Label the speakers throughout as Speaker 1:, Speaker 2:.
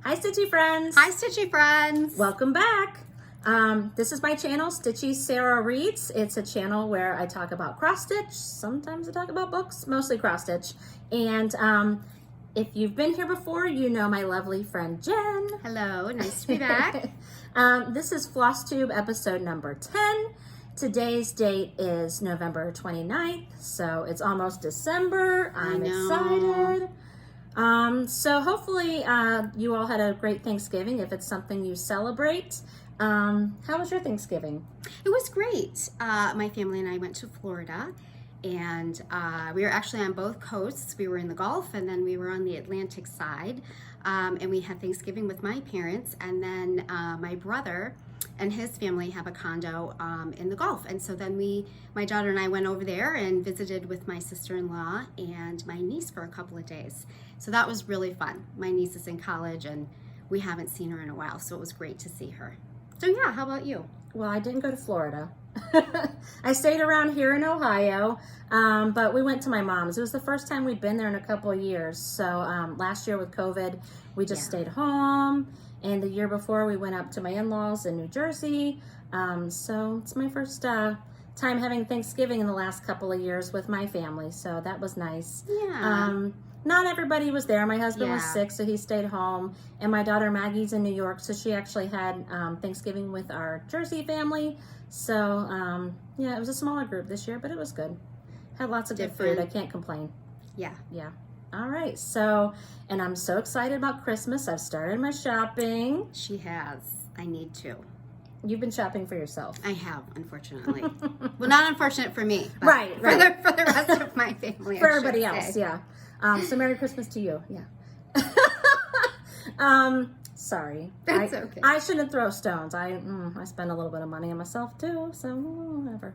Speaker 1: Hi Stitchy friends!
Speaker 2: Hi Stitchy friends!
Speaker 1: Welcome back! This is my channel, Stitchy Sarah Reads. It's a channel where I talk about cross stitch. Sometimes I talk about books, mostly cross stitch. And if you've been here before, you know my lovely friend Jen.
Speaker 2: Hello, nice to be back.
Speaker 1: This is Flosstube episode number 10. Today's date is November 29th, so it's almost December. I'm excited. So hopefully you all had a great Thanksgiving if it's something you celebrate. How was your Thanksgiving?
Speaker 2: It was great. My family and I went to Florida, and we were actually on both coasts. We were in the Gulf, and then we were on the Atlantic side, and we had Thanksgiving with my parents, and then my brother and his family have a condo in the Gulf, and so then my daughter and I went over there and visited with my sister-in-law and my niece for a couple of days. So that was really fun. My niece is in college, and we haven't seen her in a while, so it was great to see her. So yeah, how about you?
Speaker 1: Well, I didn't go to Florida. I stayed around here in Ohio, but we went to my mom's. It was the first time we'd been there in a couple of years. So last year with COVID, we just stayed home. And the year before, we went up to my in-laws in New Jersey. So it's my first time having Thanksgiving in the last couple of years with my family. So that was nice.
Speaker 2: Yeah.
Speaker 1: Not everybody was there. My husband was sick, so he stayed home. And my daughter Maggie's in New York, so she actually had Thanksgiving with our Jersey family. So yeah, it was a smaller group this year, but it was good. Had lots of good food. I can't complain.
Speaker 2: Yeah.
Speaker 1: Yeah. All right. So, and I'm so excited about Christmas. I've started my shopping.
Speaker 2: She has. I need to.
Speaker 1: You've been shopping for yourself.
Speaker 2: I have, unfortunately. Well, not unfortunate for me. But
Speaker 1: right.
Speaker 2: For the rest of my family.
Speaker 1: For everybody else, yeah. So Merry Christmas to you. Yeah. Sorry.
Speaker 2: That's okay.
Speaker 1: I shouldn't throw stones. I spend a little bit of money on myself too, so whatever.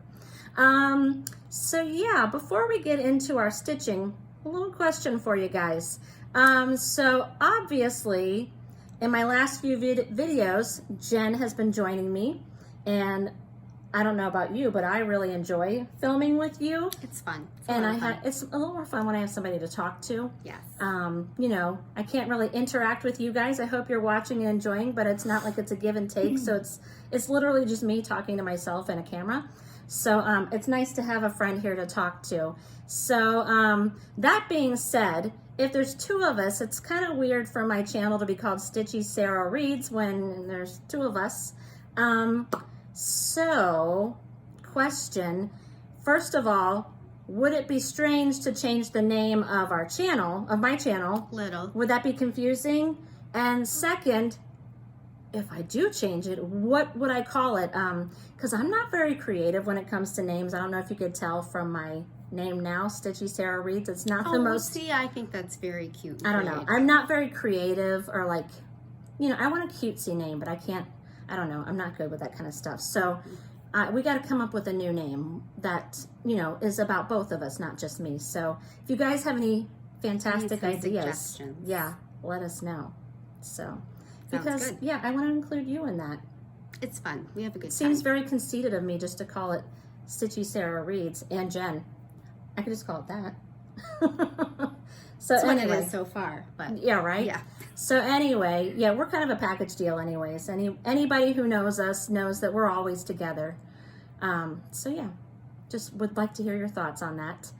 Speaker 1: So yeah, before we get into our stitching, a little question for you guys. So obviously, in my last few videos, Jen has been joining me, and I don't know about you, but I really enjoy filming with you.
Speaker 2: It's fun.
Speaker 1: It's a little more fun when I have somebody to talk to.
Speaker 2: Yes.
Speaker 1: You know, I can't really interact with you guys. I hope you're watching and enjoying, but it's not like it's a give and take. So it's literally just me talking to myself and a camera. So it's nice to have a friend here to talk to. So that being said, if there's two of us, it's kind of weird for my channel to be called Stitchy Sarah Reads when there's two of us. So, question, first of all, would it be strange to change the name of our channel, of my channel?
Speaker 2: Little.
Speaker 1: Would that be confusing? And second, if I do change it, what would I call it? Because I'm not very creative when it comes to names. I don't know if you could tell from my name now, Stitchy Sarah Reads. It's not the most...
Speaker 2: see, I think that's very cute.
Speaker 1: I don't know. I'm not very creative or like, you know, I want a cutesy name, but I can't, I don't know. I'm not good with that kind of stuff. So we got to come up with a new name that, you know, is about both of us, not just me. So if you guys have any fantastic ideas, yeah, let us know. So, because, yeah, I want to include you in that.
Speaker 2: It's fun. We have a good time.
Speaker 1: Seems very conceited of me just to call it Stitchy Sarah Reads and Jen. I could just call it that. So
Speaker 2: that's
Speaker 1: anyway,
Speaker 2: what it is so far, but
Speaker 1: yeah, right.
Speaker 2: Yeah.
Speaker 1: So anyway, yeah, we're kind of a package deal, anyways. Anybody who knows us knows that we're always together. So yeah, just would like to hear your thoughts on that.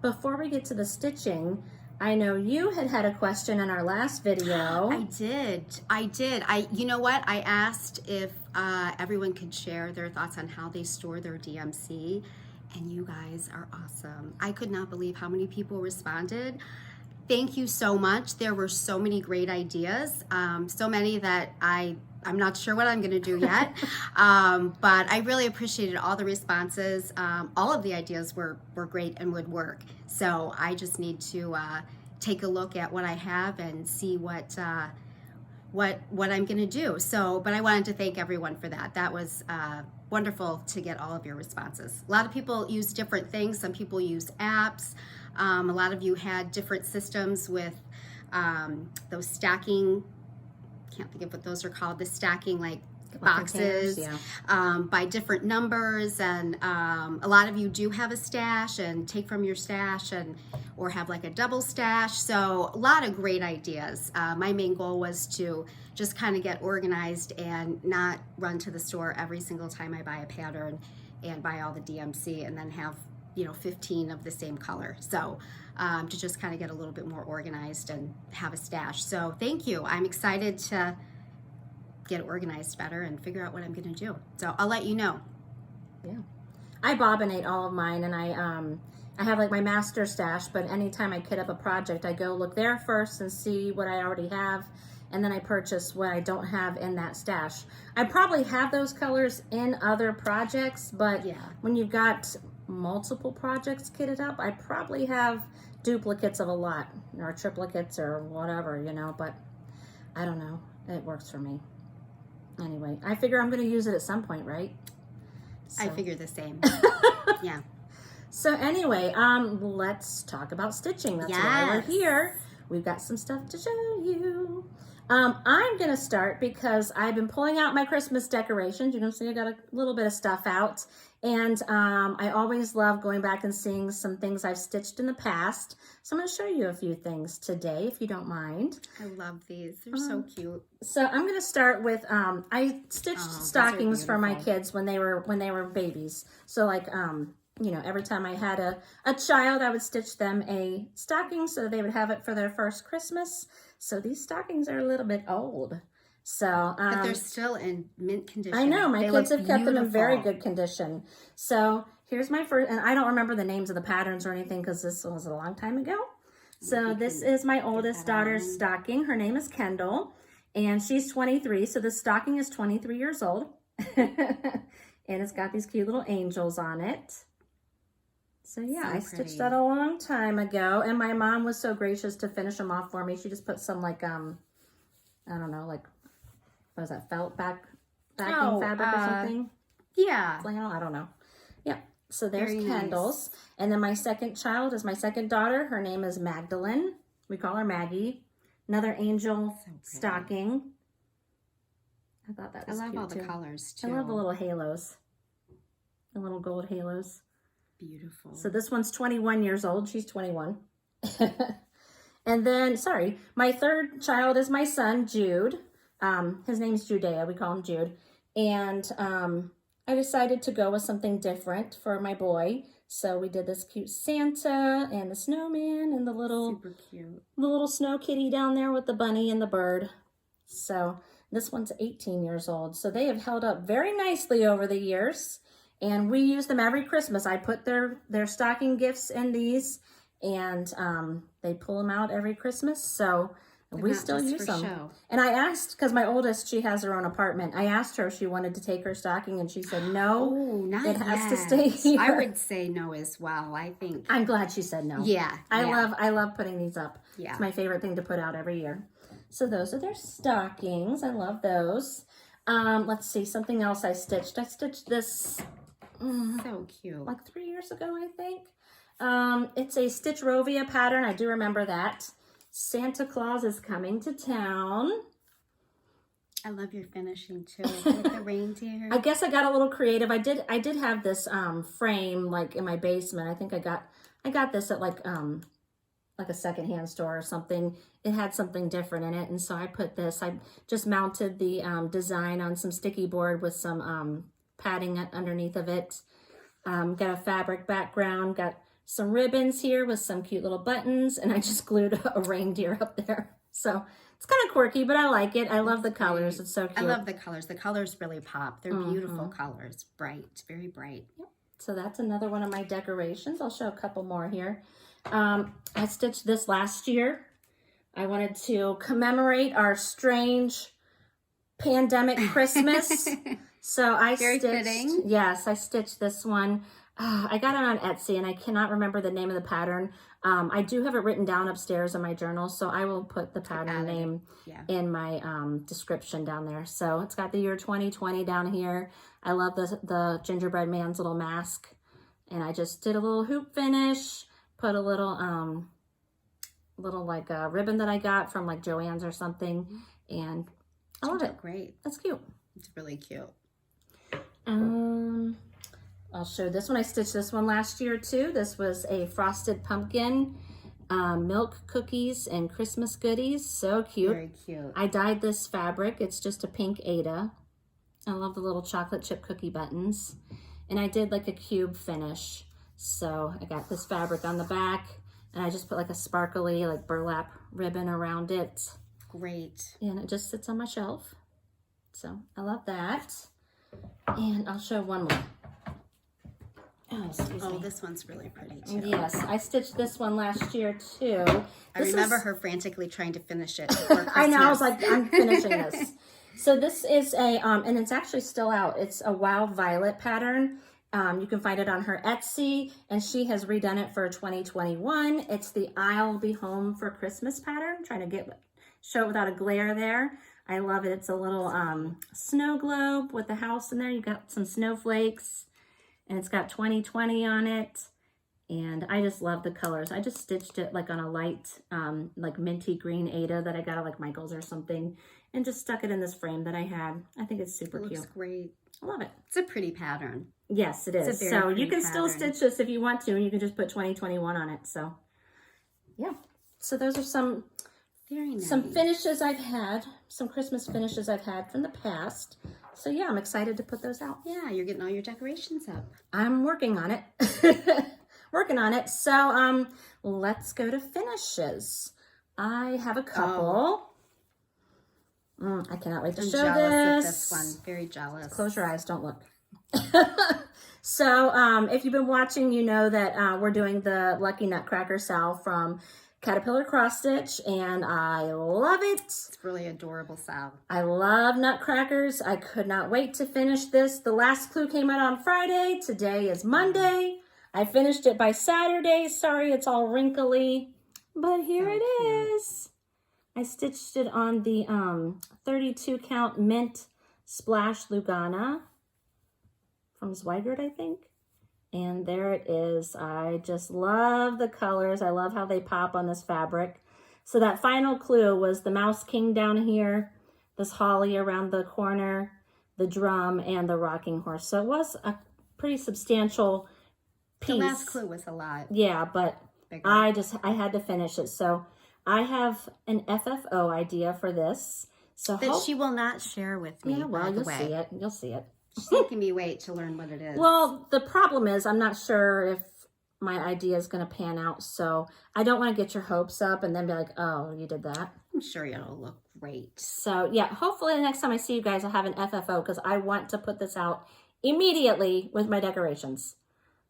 Speaker 1: Before we get to the stitching, I know you had a question in our last video.
Speaker 2: I did. You know what? I asked if everyone could share their thoughts on how they store their DMC. And you guys are awesome. I could not believe how many people responded. Thank you so much. There were so many great ideas, so many that I'm not sure what I'm gonna do yet, but I really appreciated all the responses. All of the ideas were great and would work. So I just need to take a look at what I have and see what I'm gonna do. So, but I wanted to thank everyone for that. That was wonderful to get all of your responses. A lot of people use different things. Some people use apps. A lot of you had different systems with those stacking, can't think of what those are called, the stacking like boxes,
Speaker 1: yeah.
Speaker 2: by different numbers, and a lot of you do have a stash and take from your stash, or have like a double stash. So a lot of great ideas. My main goal was to just kind of get organized and not run to the store every single time I buy a pattern and buy all the DMC and then have 15 of the same color. So to just kind of get a little bit more organized and have a stash. So thank you. I'm excited to get organized better and figure out what I'm going to do. So I'll let you know.
Speaker 1: Yeah. I bobbinate all of mine, and I have like my master stash, but anytime I kit up a project, I go look there first and see what I already have, and then I purchase what I don't have in that stash. I probably have those colors in other projects, but when you've got multiple projects kitted up, I probably have duplicates of a lot, or triplicates or whatever, but I don't know. It works for me. Anyway, I figure I'm going to use it at some point, right? So.
Speaker 2: I figure the same. Yeah.
Speaker 1: So anyway, let's talk about stitching. That's why we're here. We've got some stuff to show you. I'm going to start because I've been pulling out my Christmas decorations. You can see I got a little bit of stuff out. And I always love going back and seeing some things I've stitched in the past. So I'm going to show you a few things today, if you don't mind.
Speaker 2: I love these. They're so cute.
Speaker 1: So I'm going to start with, I stitched stockings for my kids when they were babies. So like, every time I had a child, I would stitch them a stocking so they would have it for their first Christmas. So these stockings are a little bit old. So,
Speaker 2: but they're still in mint condition.
Speaker 1: I know, my kids have kept them in very good condition. So here's my first, and I don't remember the names of the patterns or anything because this was a long time ago. So this is my oldest daughter's stocking. Her name is Kendall, and she's 23. So the stocking is 23 years old. And it's got these cute little angels on it. So yeah, I stitched that a long time ago, and my mom was so gracious to finish them off for me. She just put some like, I don't know, like, what is that, felt backing fabric or something?
Speaker 2: Yeah.
Speaker 1: Flannel, I don't know. Yeah, so there's Kendall's. Nice. And then my second child is my second daughter. Her name is Magdalene. We call her Maggie. Another angel stocking. I thought that was cute.
Speaker 2: I love all the colors too.
Speaker 1: I love the little halos. The little gold halos.
Speaker 2: Beautiful.
Speaker 1: So this one's 21 years old. She's 21. And then, my third child is my son, Jude. His name's Judea. We call him Jude. And I decided to go with something different for my boy. So we did this cute Santa and the snowman and the little snow kitty down there with the bunny and the bird. So this one's 18 years old. So they have held up very nicely over the years. And we use them every Christmas. I put their stocking gifts in these, and they pull them out every Christmas. So we still use them. Show. And I asked, because my oldest, she has her own apartment. I asked her if she wanted to take her stocking, and she said no. It has to stay here.
Speaker 2: I would say no as well. I think.
Speaker 1: I'm glad she said no.
Speaker 2: Yeah.
Speaker 1: I love putting these up.
Speaker 2: Yeah.
Speaker 1: It's my favorite thing to put out every year. So those are their stockings. I love those. Let's see, something else I stitched. I stitched this.
Speaker 2: So cute.
Speaker 1: Like 3 years ago, I think. It's a Stitch Rovia pattern. I do remember that. Santa Claus is coming to town.
Speaker 2: I love your finishing too with the reindeer.
Speaker 1: I guess I got a little creative. I did have this frame like in my basement. I think I got this at like a secondhand store or something. It had something different in it, and so I put this. I just mounted the design on some sticky board with some padding underneath of it. Got a fabric background, got some ribbons here with some cute little buttons, and I just glued a reindeer up there. So it's kind of quirky, but I like it. I love the colors. It's so cute.
Speaker 2: I love the colors. The colors really pop. They're beautiful colors. Bright, very bright.
Speaker 1: Yep. So that's another one of my decorations. I'll show a couple more here. I stitched this last year. I wanted to commemorate our strange pandemic Christmas. So I stitched this one. I got it on Etsy, and I cannot remember the name of the pattern. I do have it written down upstairs in my journal, so I will put the pattern name in my description down there. So it's got the year 2020 down here. I love the gingerbread man's little mask, and I just did a little hoop finish, put a little like a ribbon that I got from like Joann's or something, and I love it.
Speaker 2: Great.
Speaker 1: That's cute.
Speaker 2: It's really cute.
Speaker 1: I'll show this one. I stitched this one last year too. This was a frosted pumpkin, milk cookies and Christmas goodies. So cute.
Speaker 2: Very cute.
Speaker 1: I dyed this fabric. It's just a pink Ada. I love the little chocolate chip cookie buttons. And I did like a cube finish. So I got this fabric on the back and I just put like a sparkly like burlap ribbon around it.
Speaker 2: Great.
Speaker 1: And it just sits on my shelf. So I love that. And I'll show one more. Oh, excuse me.
Speaker 2: This one's really pretty too.
Speaker 1: Yes, I stitched this one last year too.
Speaker 2: I remember her frantically trying to finish it before Christmas.
Speaker 1: I know, I was like, I'm finishing this. So this is a, and it's actually still out. It's a Wild Violet pattern. You can find it on her Etsy, and she has redone it for 2021. It's the I'll Be Home for Christmas pattern. I'm trying to show it without a glare there. I love it. It's a little snow globe with the house in there. You got some snowflakes, and it's got 2020 on it. And I just love the colors. I just stitched it like on a light, like minty green Ada that I got at like Michael's or something, and just stuck it in this frame that I had. I think it's super cute.
Speaker 2: Looks great.
Speaker 1: I love it.
Speaker 2: It's a pretty pattern.
Speaker 1: Yes, it is. So you can still stitch this if you want to, and you can just put 2021 on it. So yeah. So those are some finishes I've had, some Christmas finishes I've had from the past. So yeah, I'm excited to put those out.
Speaker 2: Yeah, you're getting all your decorations up.
Speaker 1: I'm working on it. Working on it. So let's go to finishes. I have a couple. I cannot wait to show
Speaker 2: jealous
Speaker 1: this.
Speaker 2: Of this one. Very jealous.
Speaker 1: Close your eyes. Don't look. So if you've been watching, you know that we're doing the Lucky Nutcracker Sal from Caterpillar Cross Stitch, and I love it.
Speaker 2: It's really adorable Sal.
Speaker 1: I love nutcrackers. I could not wait to finish this. The last clue came out on Friday. Today is Monday. I finished it by Saturday. Sorry, it's all wrinkly, but here it is. I stitched it on the 32 count mint splash Lugana from Zweigert, I think. And there it is. I just love the colors. I love how they pop on this fabric. So that final clue was the Mouse King down here, this holly around the corner, the drum, and the rocking horse. So it was a pretty substantial piece.
Speaker 2: The last clue was a lot.
Speaker 1: Yeah, but
Speaker 2: bigger.
Speaker 1: I had to finish it. So I have an FFO idea for this. So
Speaker 2: that she will not share with me.
Speaker 1: Yeah, well,
Speaker 2: you'll
Speaker 1: see it. You'll see it.
Speaker 2: She's making me wait to learn what it is.
Speaker 1: Well, the problem is I'm not sure if my idea is going to pan out. So I don't want to get your hopes up and then be like, oh, you did that.
Speaker 2: I'm sure it'll look great.
Speaker 1: So yeah, hopefully the next time I see you guys, I'll have an FFO because I want to put this out immediately with my decorations.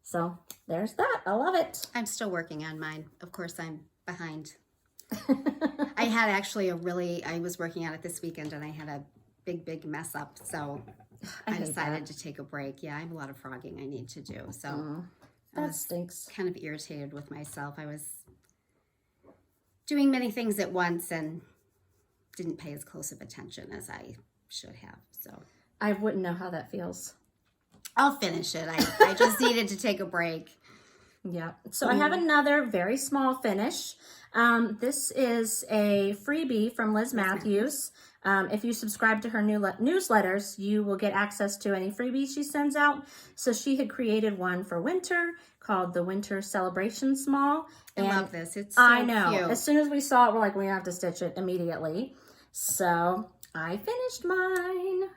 Speaker 1: So there's that. I love it.
Speaker 2: I'm still working on mine. Of course, I'm behind. I had actually I was working on it this weekend and I had a big mess up. So I decided to take a break. Yeah, I have a lot of frogging I need to do. So
Speaker 1: that stinks.
Speaker 2: Kind of irritated with myself. I was doing many things at once and didn't pay as close of attention as I should have. So
Speaker 1: I wouldn't know how that feels.
Speaker 2: I'll finish it. I just needed to take a break.
Speaker 1: Yeah. So I have another very small finish. This is a freebie from Liz Mathews. If you subscribe to her newsletters, you will get access to any freebies she sends out. So she had created one for winter called the Winter Celebration Small.
Speaker 2: And I love this. It's so cute.
Speaker 1: As soon as we saw it, we're like, we have to stitch it immediately. So I finished mine.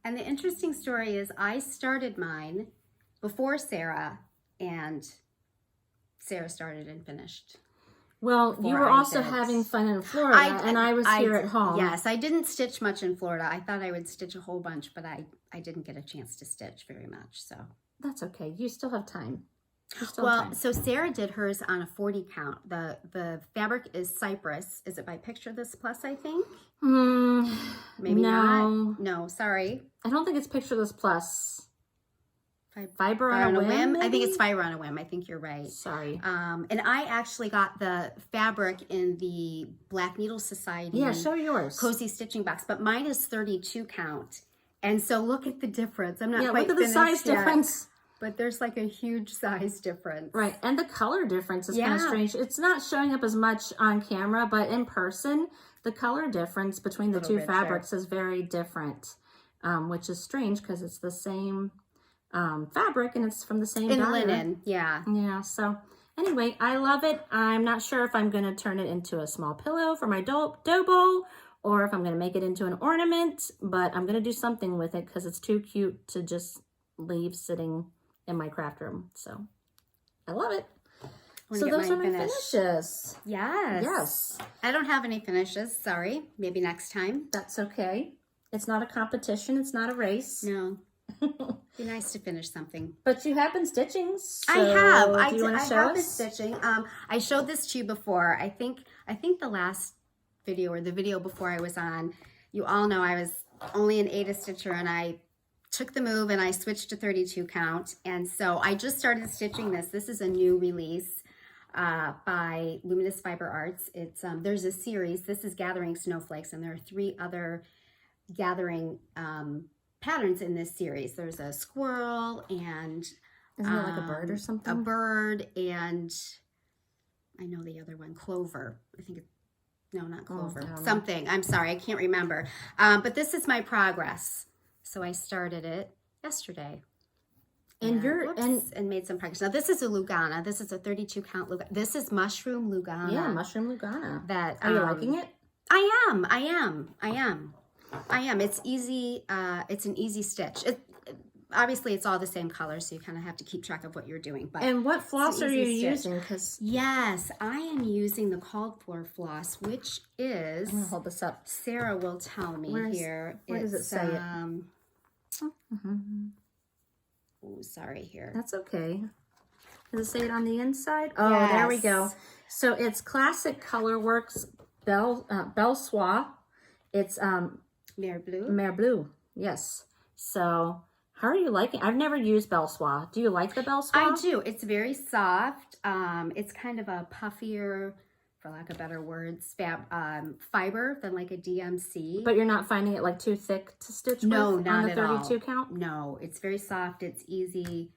Speaker 2: And the interesting story is I started mine before Sarah, and Sarah started and finished.
Speaker 1: Well, you were also having fun in Florida, and I was here at home.
Speaker 2: Yes, I didn't stitch much in Florida. I thought I would stitch a whole bunch, but I didn't get a chance to stitch very much. So
Speaker 1: that's okay. You still have time.
Speaker 2: So Sarah did hers on a 40 count. The fabric is Cypress. Is it by Picture This Plus, I think? Maybe not. No, sorry.
Speaker 1: I don't think it's Picture This Plus. Fiber on a Whim?
Speaker 2: I think it's Fiber on a Whim. I think you're right.
Speaker 1: Sorry.
Speaker 2: And I actually got the fabric in the Black Needle Society.
Speaker 1: Yeah, show yours.
Speaker 2: Cozy stitching box, but mine is 32 count. And so look at the difference. I'm not quite
Speaker 1: look at the size difference.
Speaker 2: But there's like a huge size difference.
Speaker 1: Right, and the color difference is kind of strange. It's not showing up as much on camera, but in person, the color difference between the two fabrics is very different. which is strange because it's the same fabric and it's from the same
Speaker 2: In
Speaker 1: dyer.
Speaker 2: linen, yeah.
Speaker 1: Yeah, so anyway, I love it. I'm not sure if I'm going to turn it into a small pillow for my dough bowl or if I'm going to make it into an ornament, but I'm going to do something with it because it's too cute to just leave sitting in my craft room. So I love it. So those are my finishes.
Speaker 2: Yes.
Speaker 1: Yes.
Speaker 2: I don't have any finishes. Sorry. Maybe next time.
Speaker 1: That's okay. It's not a competition. It's not a race.
Speaker 2: No. Be nice to finish something.
Speaker 1: But you have been stitching. So
Speaker 2: I have.
Speaker 1: Do you want to show
Speaker 2: have
Speaker 1: us?
Speaker 2: been stitching. I showed this to you before. I think the last video or the video before I was on, you all know I was only an 8 stitcher and I took the move and I switched to 32 count. And so I just started stitching this. This is a new release by Luminous Fiber Arts. It's there's a series. This is Gathering Snowflakes, and there are 3 other gathering patterns in this series. There's a squirrel and
Speaker 1: isn't it like a bird or something?
Speaker 2: A bird, and I know the other one, clover. I think it's no, not clover. Something. I'm sorry, I can't remember. But this is my progress. So I started it yesterday. And and made some progress. Now this is a Lugana. This is a 32 count Lugana. This is mushroom Lugana.
Speaker 1: Yeah, mushroom Lugana.
Speaker 2: That
Speaker 1: are you liking it?
Speaker 2: I am. It's easy. It's an easy stitch. Obviously it's all the same color, so you kind of have to keep track of what you're doing. But
Speaker 1: and what floss are you using? Because
Speaker 2: yes, I am using the called for floss, which is.
Speaker 1: I'm gonna hold this up.
Speaker 2: Sarah will tell me here.
Speaker 1: Where does it say it?
Speaker 2: Oh, sorry here.
Speaker 1: That's okay. Does it say it on the inside? Oh,
Speaker 2: yes.
Speaker 1: There we go. So it's Classic Colorworks Belle Soie. It's
Speaker 2: Mer Bleu.
Speaker 1: Mer Bleu. Yes. So how are you liking? I've never used Belle Soie. Do you like the Belle Soie?
Speaker 2: I do. It's very soft. It's kind of a puffier, for lack of better words, fiber than like a DMC.
Speaker 1: But you're not finding it like too thick to stitch
Speaker 2: no,
Speaker 1: with
Speaker 2: not
Speaker 1: on the
Speaker 2: at
Speaker 1: 32
Speaker 2: all.
Speaker 1: count?
Speaker 2: No, it's very soft. It's easy.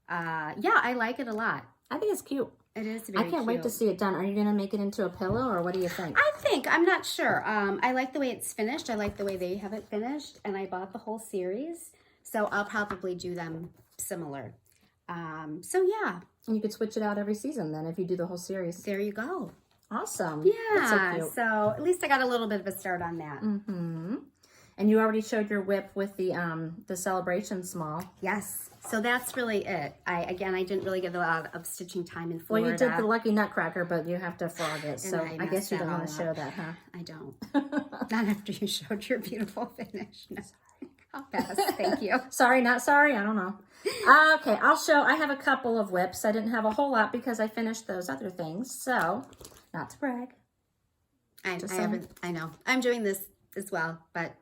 Speaker 2: Yeah, I like it a lot.
Speaker 1: I think it's cute.
Speaker 2: It is very
Speaker 1: I can't wait to see it done. Are you going to make it into a pillow or what do you think?
Speaker 2: I'm not sure. I like the way it's finished. I like the way they have it finished. And I bought the whole series. So I'll probably do them similar. So yeah.
Speaker 1: And you could switch it out every season then if you do the whole series.
Speaker 2: There you go.
Speaker 1: Awesome.
Speaker 2: Yeah. So at least I got a little bit of a start on that.
Speaker 1: Mm-hmm. And you already showed your whip with the celebration small.
Speaker 2: Yes. So that's really it. I didn't really get a lot of stitching time in Florida.
Speaker 1: Well, you did the lucky Nutcracker, but you have to frog it. So I guess you don't want to show that, huh?
Speaker 2: I don't. Not after you showed your beautiful finish. No. I'll pass. Thank you.
Speaker 1: Sorry, not sorry. I don't know. Okay, I'll show. I have a couple of whips. I didn't have a whole lot because I finished those other things. So, not to brag.
Speaker 2: I know. I'm doing this as well, but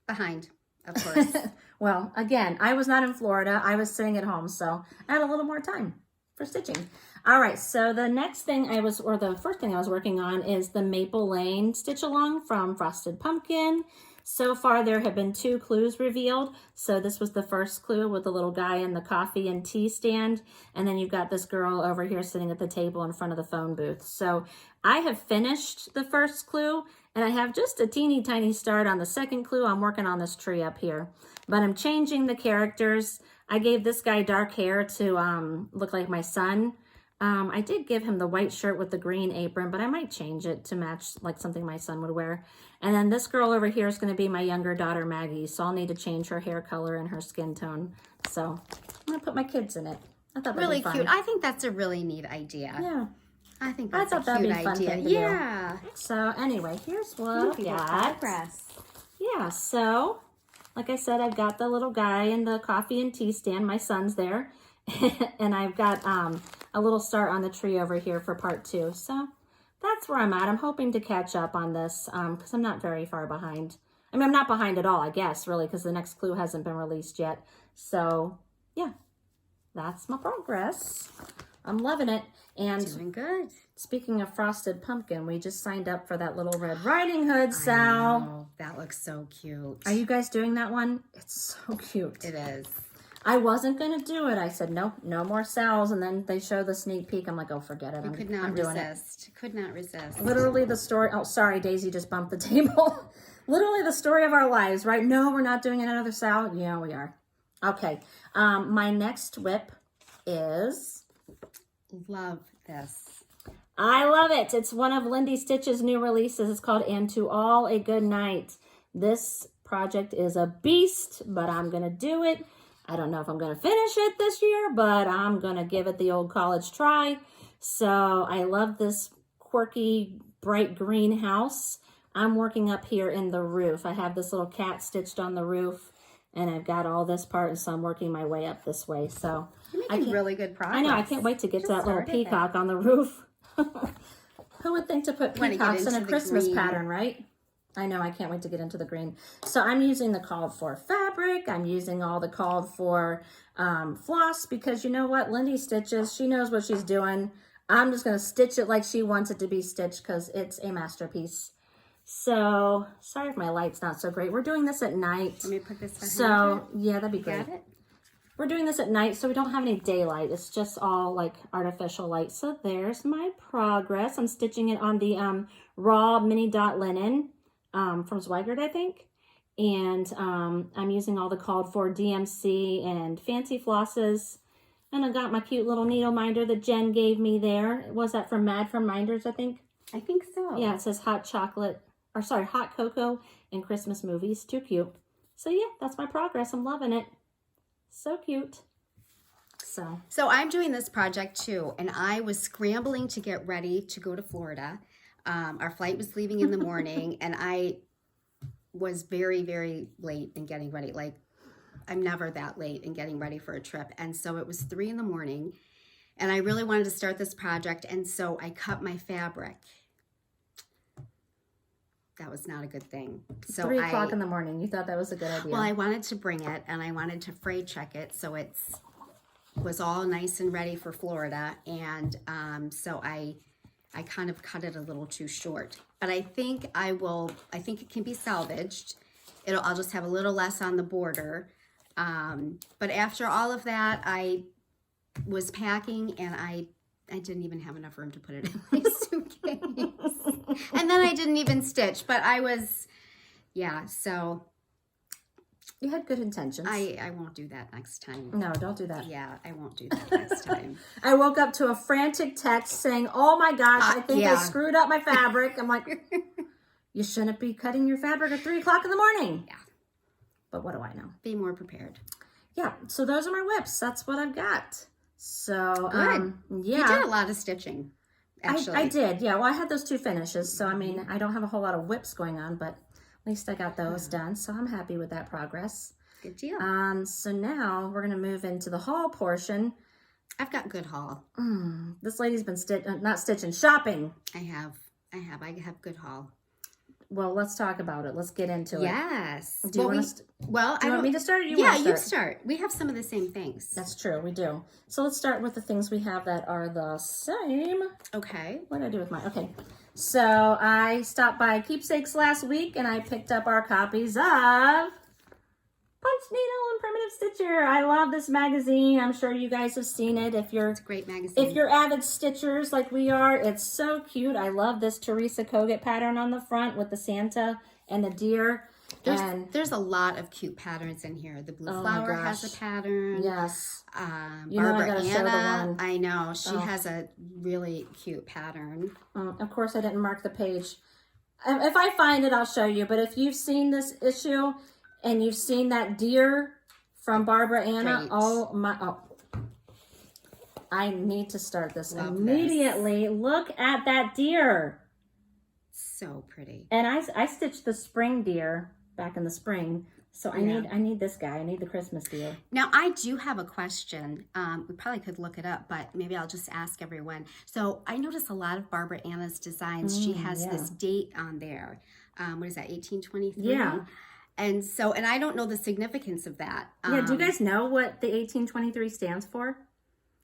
Speaker 2: behind, of course.
Speaker 1: Well, again, I was not in Florida. I was sitting at home, so I had a little more time for stitching. All right, so the first thing I was working on is the Maple Lane Stitch Along from Frosted Pumpkin. So far, there have been 2 clues revealed. So this was the first clue with the little guy in the coffee and tea stand. And then you've got this girl over here sitting at the table in front of the phone booth. So I have finished the first clue and I have just a teeny tiny start on the second clue. I'm working on this tree up here, but I'm changing the characters. I gave this guy dark hair to look like my son. I did give him the white shirt with the green apron, but I might change it to match like something my son would wear. And then this girl over here is going to be my younger daughter, Maggie. So I'll need to change her hair color and her skin tone. So I'm going to put my kids in it. I thought that'd
Speaker 2: really
Speaker 1: be fun.
Speaker 2: cute. I think that's a really neat idea.
Speaker 1: Yeah.
Speaker 2: I think that's a cute idea. Yeah.
Speaker 1: So anyway, here's what I've got. Yeah, so like I said, I've got the little guy in the coffee and tea stand. My son's there. And I've got a little start on the tree over here for part 2. So that's where I'm at. I'm hoping to catch up on this because I'm not very far behind. I mean, I'm not behind at all, I guess, really, because the next clue hasn't been released yet. So, yeah, that's my progress. I'm loving it. And
Speaker 2: doing good.
Speaker 1: Speaking of Frosted Pumpkin, we just signed up for that Little Red Riding Hood, Sal.
Speaker 2: Oh, that looks so cute.
Speaker 1: Are you guys doing that one? It's so cute.
Speaker 2: It is.
Speaker 1: I wasn't going to do it. I said, nope, no more Sal's. And then they show the sneak peek. I'm like, oh, forget it. I'm doing it.
Speaker 2: Could not resist.
Speaker 1: Literally the story. Oh, sorry, Daisy just bumped the table. Literally the story of our lives, right? No, we're not doing another salad. Yeah, we are. Okay. My next whip is...
Speaker 2: Love this.
Speaker 1: I love it. It's one of Lindy Stitch's new releases. It's called And to All a Good Night. This project is a beast, but I'm going to do it. I don't know if I'm going to finish it this year, but I'm going to give it the old college try. So I love this quirky, bright green house. I'm working up here in the roof. I have this little cat stitched on the roof, and I've got all this part, and so I'm working my way up this way. So
Speaker 2: You're making really good progress.
Speaker 1: I know. I can't wait to get to that little peacock on the roof. Who would think to put peacocks in a Christmas pattern, right? I know. I can't wait to get into the green. So I'm using the called for fabric. I'm using all the called for floss because you know what? Lindy stitches. She knows what she's doing. I'm just going to stitch it like she wants it to be stitched because it's a masterpiece. So sorry if my light's not so great. We're doing this at night.
Speaker 2: Let me put this behind
Speaker 1: So yeah, that'd be great.
Speaker 2: Got it?
Speaker 1: We're doing this at night, so we don't have any daylight. It's just all like artificial light. So there's my progress. I'm stitching it on the raw mini dot linen from Zweigert, I think. And I'm using all the called for DMC and fancy flosses. And I got my cute little needle minder that Jen gave me there. Was that from Mad from Minders, I think?
Speaker 2: I think so.
Speaker 1: Yeah, it says hot cocoa and Christmas movies. Too cute. So yeah, that's my progress. I'm loving it. So cute. So
Speaker 2: I'm doing this project too, and I was scrambling to get ready to go to Florida. Our flight was leaving in the morning, and I was very, very late in getting ready. Like, I'm never that late in getting ready for a trip. And so it was 3 a.m, and I really wanted to start this project, and so I cut my fabric. That was not a good thing. So
Speaker 1: 3 o'clock in the morning. You thought that was a good idea.
Speaker 2: Well, I wanted to bring it, and I wanted to fray check it, so it was all nice and ready for Florida. And so I kind of cut it a little too short. But I think I think it can be salvaged. I'll just have a little less on the border. But after all of that, I was packing, and I didn't even have enough room to put it in my suitcase. And then I didn't even stitch, but I was, yeah, so.
Speaker 1: You had good intentions.
Speaker 2: I won't do that next time.
Speaker 1: No, don't do that.
Speaker 2: Yeah, I won't do that next time.
Speaker 1: I woke up to a frantic text saying, oh my gosh, I think I screwed up my fabric. I'm like, you shouldn't be cutting your fabric at 3 o'clock in the morning.
Speaker 2: Yeah.
Speaker 1: But what do I know?
Speaker 2: Be more prepared.
Speaker 1: Yeah, so those are my whips. That's what I've got. So,
Speaker 2: good.
Speaker 1: Yeah.
Speaker 2: You did a lot of stitching, actually.
Speaker 1: I did, yeah. Well, I had those 2 finishes. So, I mean, I don't have a whole lot of whips going on, but at least I got those done. So, I'm happy with that progress.
Speaker 2: Good deal.
Speaker 1: So, now we're going to move into the haul portion.
Speaker 2: I've got good haul.
Speaker 1: This lady's been shopping.
Speaker 2: I have good haul.
Speaker 1: Well, let's talk about it. Let's get into it.
Speaker 2: Yes.
Speaker 1: Do you want me to start or you want to start?
Speaker 2: Yeah, you start. We have some of the same things.
Speaker 1: That's true. We do. So let's start with the things we have that are the same.
Speaker 2: Okay.
Speaker 1: What did I do with mine? Okay. So I stopped by Keepsakes last week and I picked up our copies of Punch Needle and Primitive Stitcher. I love this magazine. I'm sure you guys have seen it. It's a
Speaker 2: great magazine.
Speaker 1: If you're avid stitchers like we are, it's so cute. I love this Teresa Kogut pattern on the front with the Santa and the deer.
Speaker 2: There's a lot of cute patterns in here. The blue flower has a pattern.
Speaker 1: Yes.
Speaker 2: Barbara Anna, I know. She has a really cute pattern.
Speaker 1: Of course, I didn't mark the page. If I find it, I'll show you. But if you've seen this issue and you've seen that deer from Barbara Anna, I need to start this immediately. Look at that deer.
Speaker 2: So pretty.
Speaker 1: And I stitched the spring deer back in the spring. So I need this guy. I need the Christmas deer.
Speaker 2: Now, I do have a question. We probably could look it up, but maybe I'll just ask everyone. So I notice a lot of Barbara Anna's designs. She has this date on there. What is that, 1823?
Speaker 1: Yeah.
Speaker 2: And I don't know the significance of that.
Speaker 1: Yeah, do you guys know what the 1823 stands for?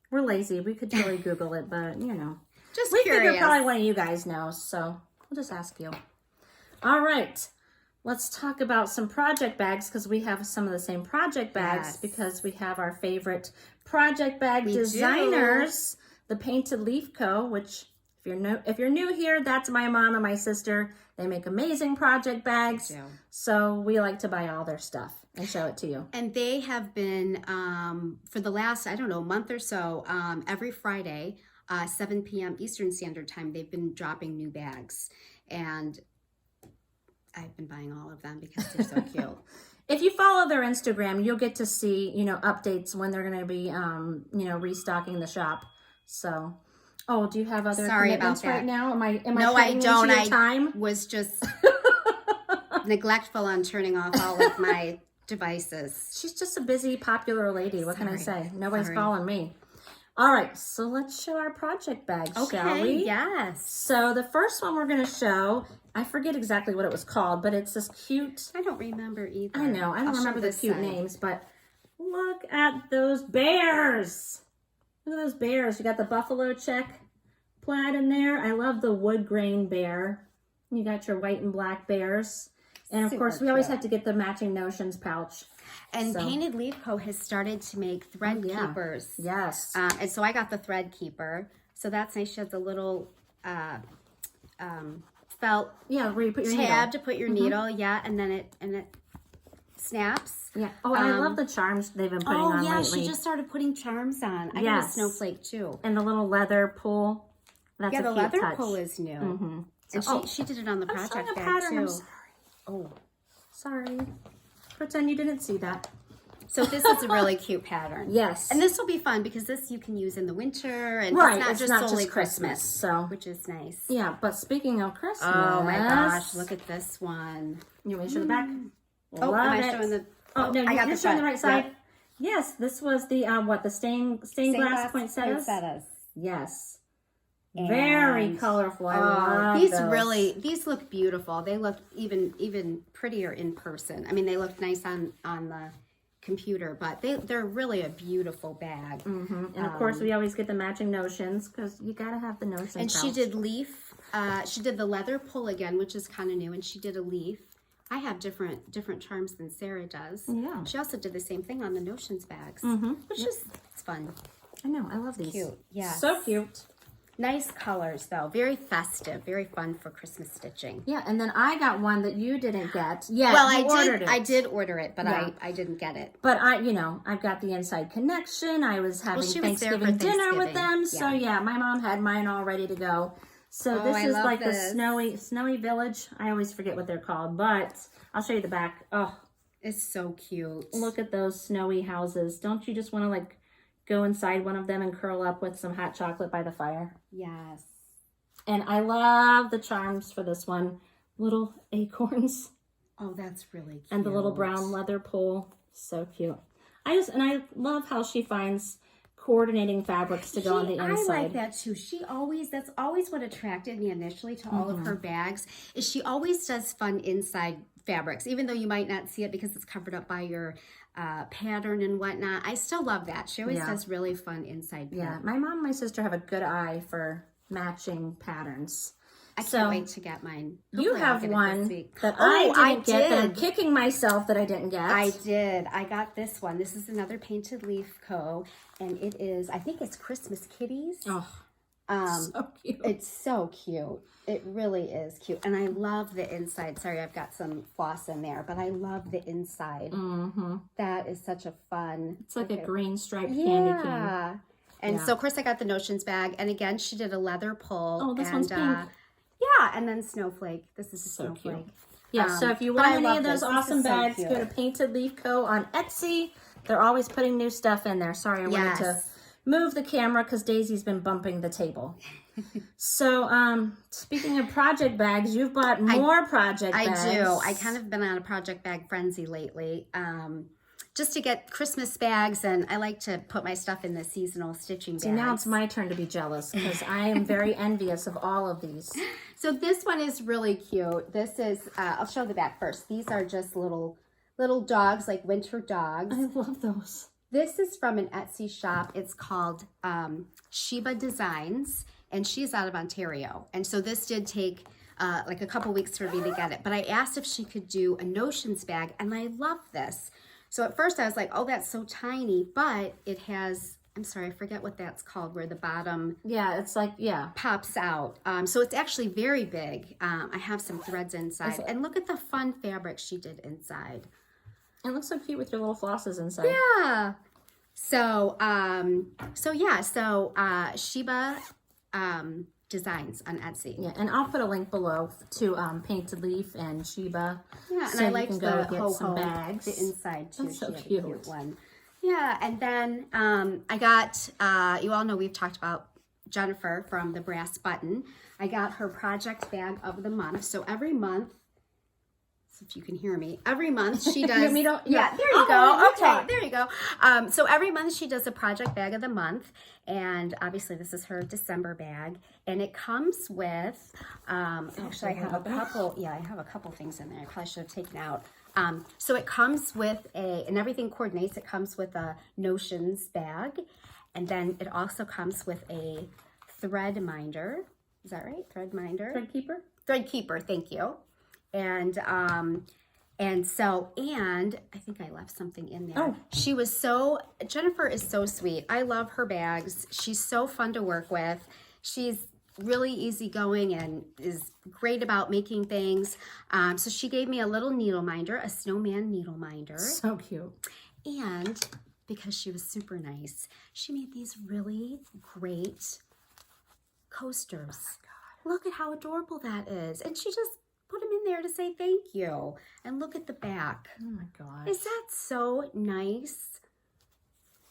Speaker 1: We're lazy. We could totally Google it, but,
Speaker 2: Just
Speaker 1: we
Speaker 2: curious.
Speaker 1: figure probably one of you guys knows, so we'll just ask you. All right. Let's talk about some project bags because we have some of the same project bags because we have our favorite project bag designers, the Painted Leaf Co., which if you're new here, that's my mom and my sister. They make amazing project bags.
Speaker 2: They do.
Speaker 1: So we like to buy all their stuff and show it to you.
Speaker 2: And they have been, for the last, I don't know, month or so, every Friday, 7 p.m. Eastern Standard Time, they've been dropping new bags. And I've been buying all of them because they're so cute.
Speaker 1: If you follow their Instagram, you'll get to see, updates when they're going to be, restocking the shop. So, do you have other commitments right now? Am I
Speaker 2: No, I don't.
Speaker 1: Into your time?
Speaker 2: I was just neglectful on turning off all of my devices.
Speaker 1: She's just a busy, popular lady. What can I say? Nobody's
Speaker 2: Sorry.
Speaker 1: calling me. All right, so let's show our project bags, shall we?
Speaker 2: Yes.
Speaker 1: So the first one we're going to show, I forget exactly what it was called, but it's this cute.
Speaker 2: I don't remember either.
Speaker 1: I know, I don't remember the cute names, but look at those bears. Look at those bears. You got the buffalo check plaid in there. I love the wood grain bear. You got your white and black bears. And of course, we always have to get the matching Notions pouch.
Speaker 2: And Painted Leaf Co. has started to make thread keepers.
Speaker 1: Yes.
Speaker 2: And so I got the thread keeper. So that's nice. She has a little felt
Speaker 1: where you put your
Speaker 2: tab
Speaker 1: needle.
Speaker 2: to put your needle. Yeah, and then it snaps.
Speaker 1: Yeah. Oh, and I love the charms they've been putting on lately.
Speaker 2: She just started putting charms on. I got a snowflake too.
Speaker 1: And the little leather pull. That's a
Speaker 2: the
Speaker 1: cute
Speaker 2: leather
Speaker 1: touch.
Speaker 2: pull is new.
Speaker 1: Mm-hmm.
Speaker 2: And she did it on the
Speaker 1: I'm showing
Speaker 2: project
Speaker 1: a
Speaker 2: bag
Speaker 1: pattern.
Speaker 2: too.
Speaker 1: I'm sorry. Oh, sorry. Pretend you didn't see that.
Speaker 2: So this is a really cute pattern.
Speaker 1: Yes.
Speaker 2: And this will be fun because this you can use in the winter and
Speaker 1: it's
Speaker 2: it's
Speaker 1: not
Speaker 2: solely
Speaker 1: just Christmas. So
Speaker 2: which is nice.
Speaker 1: yeah, but speaking of Christmas.
Speaker 2: Oh my gosh, look at this one.
Speaker 1: You want me to show the back?
Speaker 2: Oh,
Speaker 1: Love
Speaker 2: am I
Speaker 1: it.
Speaker 2: showing the
Speaker 1: Oh, no,
Speaker 2: I got
Speaker 1: you're showing the right side.
Speaker 2: Yep.
Speaker 1: Yes, this was the the stained glass poinsettias. Yes. Very colorful. I love those.
Speaker 2: These look beautiful. They look even prettier in person. I mean, they look nice on the computer, but they're really a beautiful bag.
Speaker 1: Mm-hmm. And of course, we always get the matching Notions because you gotta have the Notions.
Speaker 2: And she did leaf. She did the leather pull again, which is kind of new, and she did a leaf. I have different charms than Sarah does.
Speaker 1: Yeah.
Speaker 2: She also did the same thing on the Notions bags, which is it's fun.
Speaker 1: I know. I love these.
Speaker 2: Cute. Yeah.
Speaker 1: So cute.
Speaker 2: Nice colors though. Very festive. Very fun for Christmas stitching.
Speaker 1: Yeah, and then I got one that you didn't get. Yeah.
Speaker 2: Well, I did order it, but I didn't get it.
Speaker 1: But I've got the Inside Connection. I was having Thanksgiving dinner with them. Yeah. So yeah, my mom had mine all ready to go. So this is like the snowy village. I always forget what they're called, but I'll show you the back. Oh,
Speaker 2: it's so cute.
Speaker 1: Look at those snowy houses. Don't you just want to go inside one of them and curl up with some hot chocolate by the fire?
Speaker 2: Yes.
Speaker 1: And I love the charms for this one. Little acorns.
Speaker 2: Oh, that's really cute.
Speaker 1: And the little brown leather pull. So cute. I love how she finds coordinating fabrics to go on the inside.
Speaker 2: I like that too. That's always what attracted me initially to all of her bags, is she always does fun inside fabrics, even though you might not see it because it's covered up by your pattern and whatnot. I still love that. She always does really fun inside fabrics.
Speaker 1: Yeah, my mom and my sister have a good eye for matching patterns.
Speaker 2: I can't wait to get mine.
Speaker 1: You have one that I didn't get. That I'm kicking myself that I didn't get.
Speaker 2: I did. I got this one. This is another Painted Leaf Co. And it is, I think it's Christmas Kitties.
Speaker 1: Oh, so cute.
Speaker 2: It's so cute. It really is cute. And I love the inside. Sorry, I've got some floss in there, but I love the inside.
Speaker 1: Mm-hmm.
Speaker 2: That is such a fun.
Speaker 1: It's like a green striped candy cane.
Speaker 2: And so, of course, I got the Notions bag. And again, she did a leather pull.
Speaker 1: Oh, this one's pink.
Speaker 2: Yeah, and then Snowflake. This is a Snowflake.
Speaker 1: Cute. Yeah, so if you want any of those awesome bags, go to Painted Leaf Co. on Etsy. They're always putting new stuff in there. Sorry, I wanted to move the camera because Daisy's been bumping the table. So, speaking of project bags, you've bought more project bags.
Speaker 2: I do. I kind of been on a project bag frenzy lately. Just to get Christmas bags, and I like to put my stuff in the seasonal stitching bags.
Speaker 1: See, now it's my turn to be jealous because I am very envious of all of these.
Speaker 2: So this one is really cute. This is, I'll show the back first. These are just little dogs, like winter dogs.
Speaker 1: I love those.
Speaker 2: This is from an Etsy shop. It's called Sheba Designs, and she's out of Ontario. And so this did take like a couple weeks for me to get it. But I asked if she could do a Notions bag, and I love this. So at first I was like, oh, that's so tiny, but it has I'm sorry, I forget what that's called, where the bottom
Speaker 1: Yeah, it's like, yeah.
Speaker 2: pops out. So it's actually very big. I have some threads inside. And look at the fun fabric she did inside.
Speaker 1: It looks so cute with your little flosses inside.
Speaker 2: Yeah. So, Sheba Designs on Etsy.
Speaker 1: Yeah, and I'll put a link below to Painted Leaf and Sheba.
Speaker 2: Yeah,
Speaker 1: so
Speaker 2: and I
Speaker 1: you
Speaker 2: like
Speaker 1: can
Speaker 2: the
Speaker 1: go get
Speaker 2: ho-ho,
Speaker 1: some bags.
Speaker 2: the inside too.
Speaker 1: That's so
Speaker 2: She had a
Speaker 1: cute.
Speaker 2: cute one. Yeah, and then I got, you all know we've talked about Jennifer from the Brass Button. I got her project bag of the month. So every month, so if you can hear me, every month she does.
Speaker 1: Yeah,
Speaker 2: there you go. Okay, there you go. So every month she does a project bag of the month. And obviously this is her December bag. And it comes with, actually I have a couple, I have a couple things in there I probably should have taken out. So it comes with and everything coordinates, it comes with a Notions bag. And then it also comes with a thread minder. Is that right? Thread minder?
Speaker 1: Thread keeper?
Speaker 2: Thread keeper, thank you. And I think I left something in there.
Speaker 1: Oh.
Speaker 2: Jennifer is so sweet. I love her bags. She's so fun to work with. She's really easygoing and is great about making things. So she gave me a little needle minder, a snowman needle minder.
Speaker 1: So cute.
Speaker 2: And because she was super nice, she made these really great coasters.
Speaker 1: Oh my God.
Speaker 2: Look at how adorable that is. And she just put them in there to say thank you. And look at the back.
Speaker 1: Oh my God.
Speaker 2: Is that so nice?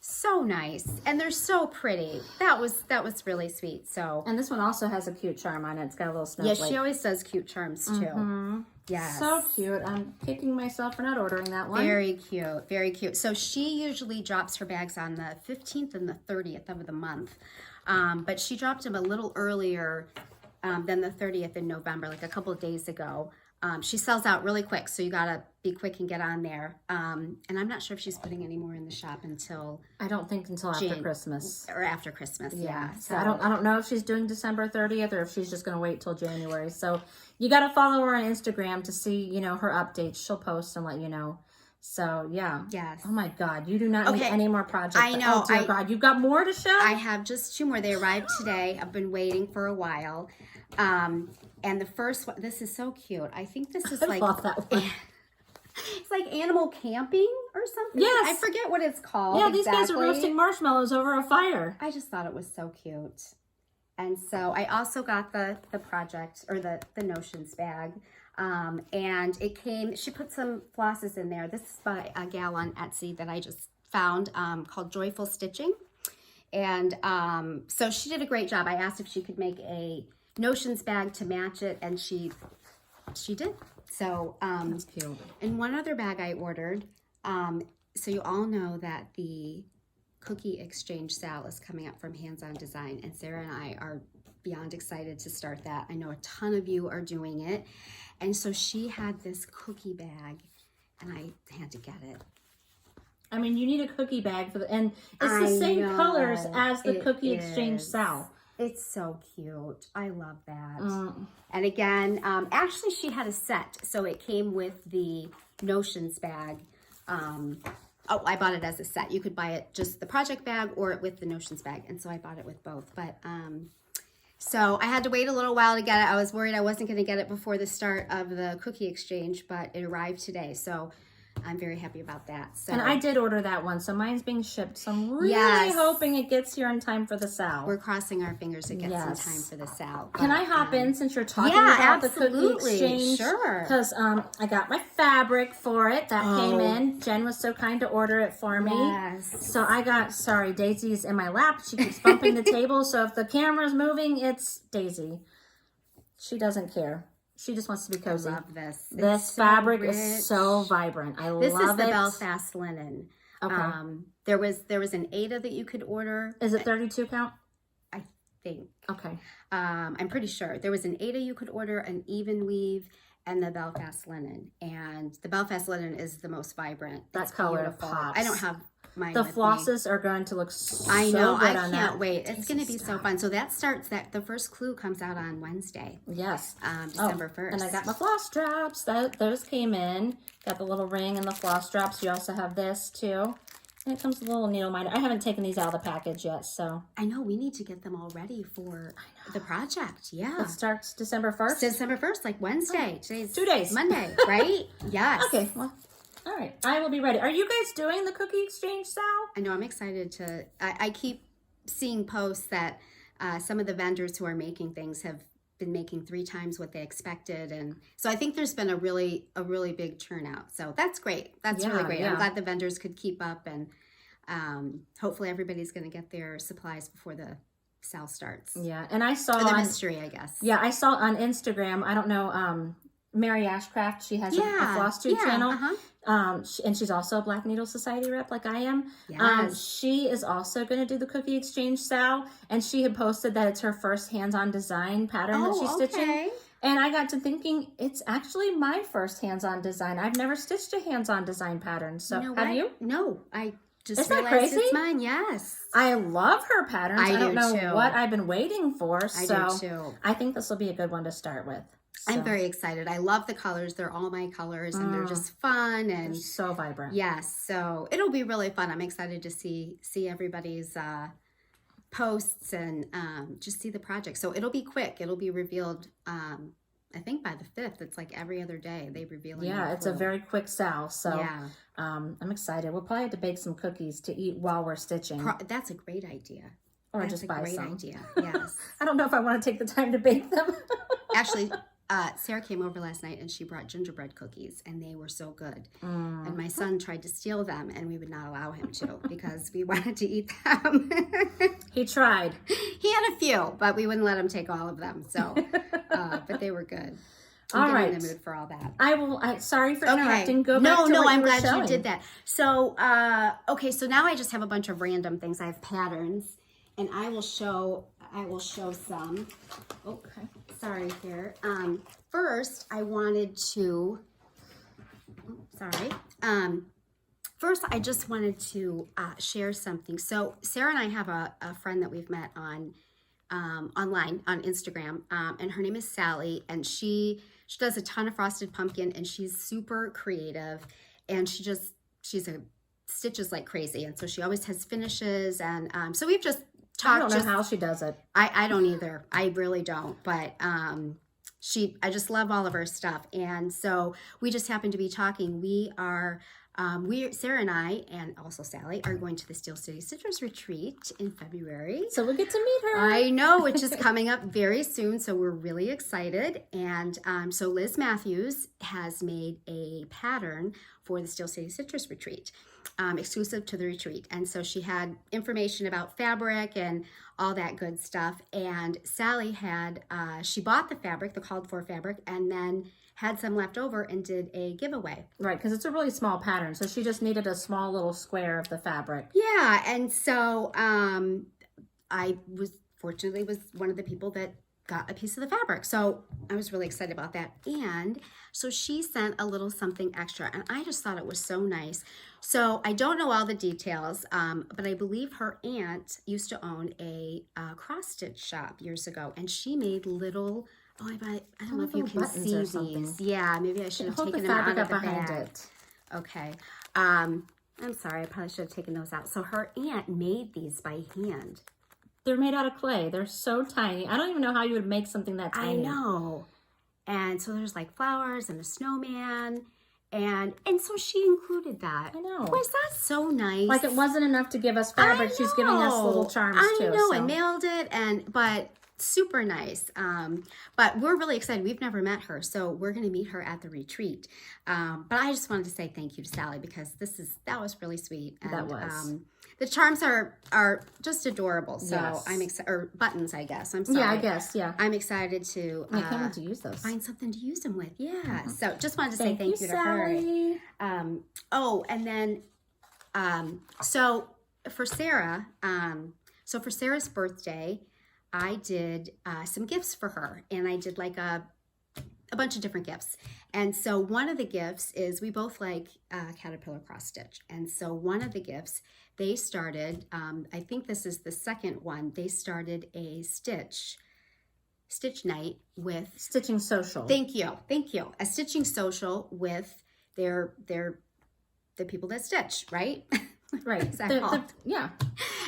Speaker 2: So nice. And they're so pretty. That was really sweet. So,
Speaker 1: And this one also has a cute charm on it. It's got a little snowflake.
Speaker 2: yeah, she always does cute charms too.
Speaker 1: Mm-hmm.
Speaker 2: Yes.
Speaker 1: So cute. I'm kicking myself for not ordering that one.
Speaker 2: Very cute. Very cute. So she usually drops her bags on the 15th and the 30th of the month. But she dropped them a little earlier than the 30th in November, like a couple of days ago. She sells out really quick, so you gotta be quick and get on there. And I'm not sure if she's putting any more in the shop until
Speaker 1: I don't think until after Christmas.
Speaker 2: or after Christmas. Yeah.
Speaker 1: So I don't know if she's doing December 30th or if she's just gonna wait till January. So you gotta follow her on Instagram to see, her updates. She'll post and let you know. So yeah.
Speaker 2: Yes.
Speaker 1: Oh my God, you do not need any more projects.
Speaker 2: I know.
Speaker 1: Oh dear God, you've got more to show?
Speaker 2: I have just 2 more. They arrived today. I've been waiting for a while. And the first one, this is so cute. I think this is
Speaker 1: I love that one.
Speaker 2: It's like animal camping or something.
Speaker 1: Yes.
Speaker 2: I forget what it's called.
Speaker 1: Yeah, these guys are roasting marshmallows over a fire.
Speaker 2: I just thought it was so cute. And so I also got the project or the Notions bag. And it came, she put some flosses in there. This is by a gal on Etsy that I just found called Joyful Stitching. And so she did a great job. I asked if she could make a Notions bag to match it, and she did. So
Speaker 1: That's cute.
Speaker 2: and one other bag I ordered. So you all know that the cookie exchange sale is coming up from Hands On Design, and Sarah and I are beyond excited to start that. I know a ton of you are doing it. And so she had this cookie bag, and I had to get it.
Speaker 1: I mean, you need a cookie bag for and it's the same colors as the cookie exchange sal.
Speaker 2: It's so cute. I love that. And again, actually she had a set. So it came with the Notions bag. I bought it as a set. You could buy it just the project bag or with the Notions bag. And so I bought it with both. But so I had to wait a little while to get it. I was worried I wasn't going to get it before the start of the cookie exchange, but it arrived today. So I'm very happy about that. So,
Speaker 1: and I did order that one, so mine's being shipped. So I'm really hoping it gets here in time for the sal.
Speaker 2: We're crossing our fingers it gets in time for the sal.
Speaker 1: Can I hop in since you're talking about the cookie exchange?
Speaker 2: Sure.
Speaker 1: Because I got my fabric for it that came in. Jen was so kind to order it for me.
Speaker 2: Yes.
Speaker 1: So I got, sorry, Daisy's in my lap. She keeps bumping the table. So if the camera's moving, it's Daisy. She doesn't care. She just wants to be cozy.
Speaker 2: I love this.
Speaker 1: This fabric is so vibrant. I love it.
Speaker 2: This is the Belfast linen.
Speaker 1: Okay.
Speaker 2: There was an Ada that you could order.
Speaker 1: Is it 32 count?
Speaker 2: I think.
Speaker 1: Okay.
Speaker 2: I'm pretty sure. There was an Ada you could order, an even weave, and the Belfast linen. And the Belfast linen is the most vibrant.
Speaker 1: That color pops.
Speaker 2: I don't have mine
Speaker 1: The
Speaker 2: with
Speaker 1: flosses are going to look so
Speaker 2: I know.
Speaker 1: good
Speaker 2: I
Speaker 1: on
Speaker 2: can't
Speaker 1: that.
Speaker 2: wait. It's going to be so fun. So that starts, the first clue comes out on Wednesday.
Speaker 1: Yes.
Speaker 2: December 1st.
Speaker 1: And I got my floss drops. Those came in. Got the little ring and the floss drops. You also have this too. And it comes with a little needle minder. I haven't taken these out of the package yet, so.
Speaker 2: I know, we need to get them all ready for the project. Yeah.
Speaker 1: It starts December 1st?
Speaker 2: December 1st, like Wednesday. Today's
Speaker 1: 2 days.
Speaker 2: Monday, right? Yes.
Speaker 1: Okay, well, all right. I will be ready. Are you guys doing the cookie exchange, Sal?
Speaker 2: I know, I'm excited to, I keep seeing posts that some of the vendors who are making things have been making 3 times what they expected, and so I think there's been a really big turnout. So that's great. That's really great. I'm glad the vendors could keep up, and hopefully everybody's going to get their supplies before the sale starts.
Speaker 1: Yeah, and I saw
Speaker 2: the
Speaker 1: on
Speaker 2: mystery, I guess.
Speaker 1: Yeah, I saw on Instagram. I don't know. Mary Ashcraft. She has a Flosstube channel. And she's also a Black Needle Society rep like I am.
Speaker 2: Yes.
Speaker 1: She is also going to do the cookie exchange, Sal. And she had posted that it's her first hands-on design pattern that she's stitching. And I got to thinking, it's actually my first hands-on design. I've never stitched a hands-on design pattern. So have you?
Speaker 2: No, I just
Speaker 1: Isn't that
Speaker 2: realized
Speaker 1: crazy?
Speaker 2: It's mine. Yes.
Speaker 1: I love her patterns. I don't know
Speaker 2: too.
Speaker 1: what I've been waiting for.
Speaker 2: I do too.
Speaker 1: I think this will be a good one to start with. So.
Speaker 2: I'm very excited. I love the colors. They're all my colors, and they're just fun and
Speaker 1: they're so vibrant.
Speaker 2: Yes, so it'll be really fun. I'm excited to see everybody's posts and just see the project. So it'll be quick. It'll be revealed. I think by the 5th. It's like every other day they reveal.
Speaker 1: Yeah, it's a very quick sale. So
Speaker 2: yeah.
Speaker 1: I'm excited. We'll probably have to bake some cookies to eat while we're stitching.
Speaker 2: That's a great idea.
Speaker 1: Or
Speaker 2: That's
Speaker 1: just
Speaker 2: a
Speaker 1: buy
Speaker 2: great
Speaker 1: some.
Speaker 2: idea. Yes.
Speaker 1: I don't know if I want to take the time to bake them.
Speaker 2: Actually, Sarah came over last night and she brought gingerbread cookies, and they were so good. And my son tried to steal them, and we would not allow him to because we wanted to eat them.
Speaker 1: He tried.
Speaker 2: He had a few, but we wouldn't let him take all of them. So, but they were good.
Speaker 1: All right.
Speaker 2: In the mood for all that.
Speaker 1: I will. Sorry for interrupting. Go back
Speaker 2: No,
Speaker 1: to what
Speaker 2: I'm
Speaker 1: you were
Speaker 2: glad
Speaker 1: showing.
Speaker 2: you did that. So, okay, so now I just have a bunch of random things. I have patterns, and I will show some. Okay, sorry here. First, I wanted to. First, I just wanted to share something. So, Sarah and I have a friend that we've met on online on Instagram, and her name is Sally, and she does a ton of frosted pumpkin, and she's super creative, and she stitches like crazy, and so she always has finishes, and so we've just talked.
Speaker 1: I don't know how she does it.
Speaker 2: I don't either. I really don't, but I just love all of her stuff, and so we just happened to be talking. Sarah and I, and also Sally, are going to the Steel City Citrus Retreat in February.
Speaker 1: So we'll get to meet her.
Speaker 2: I know, which is coming up very soon, so we're really excited. And so Liz Mathews has made a pattern for the Steel City Citrus Retreat, exclusive to the retreat. And so she had information about fabric and all that good stuff. And Sally she bought the fabric, the called for fabric, and then had some left over and did a giveaway.
Speaker 1: Right, because it's a really small pattern. So she just needed a small little square of the fabric.
Speaker 2: Yeah, and so I was one of the people that got a piece of the fabric. So I was really excited about that. And so she sent a little something extra, and I just thought it was so nice. So I don't know all the details, but I believe her aunt used to own a cross-stitch shop years ago, and she made little... I don't know if you can see these. Yeah, maybe I should have taken them out of the bag. Okay. I'm sorry. I probably should have taken those out. So her aunt made these by hand.
Speaker 1: They're made out of clay. They're so tiny. I don't even know how you would make something that tiny.
Speaker 2: I know. And so there's like flowers and a snowman. And so she included that.
Speaker 1: I know.
Speaker 2: Was that so nice?
Speaker 1: Like it wasn't enough to give us fabric. She's giving us little charms too.
Speaker 2: I know.
Speaker 1: So.
Speaker 2: I mailed it, but super nice. But we're really excited. We've never met her, so we're going to meet her at the retreat. But I just wanted to say thank you to Sally because that was really sweet. And,
Speaker 1: that was.
Speaker 2: The charms are just adorable. So
Speaker 1: yes.
Speaker 2: I'm excited. Or buttons, I guess. I'm sorry.
Speaker 1: Yeah, I guess. Yeah.
Speaker 2: I'm excited to
Speaker 1: I can't wait to use those.
Speaker 2: Find something to use them with. Yeah. So just wanted to say
Speaker 1: thank
Speaker 2: you to
Speaker 1: Sally.
Speaker 2: her. And then so for Sarah, for Sarah's birthday, I did some gifts for her, and I did like a bunch of different gifts. And so one of the gifts is we both like caterpillar cross stitch. And so one of the gifts, they started, I think this is the second one, they started a stitch night with...
Speaker 1: Stitching social.
Speaker 2: Thank you. A stitching social with the people that stitch, right?
Speaker 1: Right.
Speaker 2: Called?
Speaker 1: Yeah.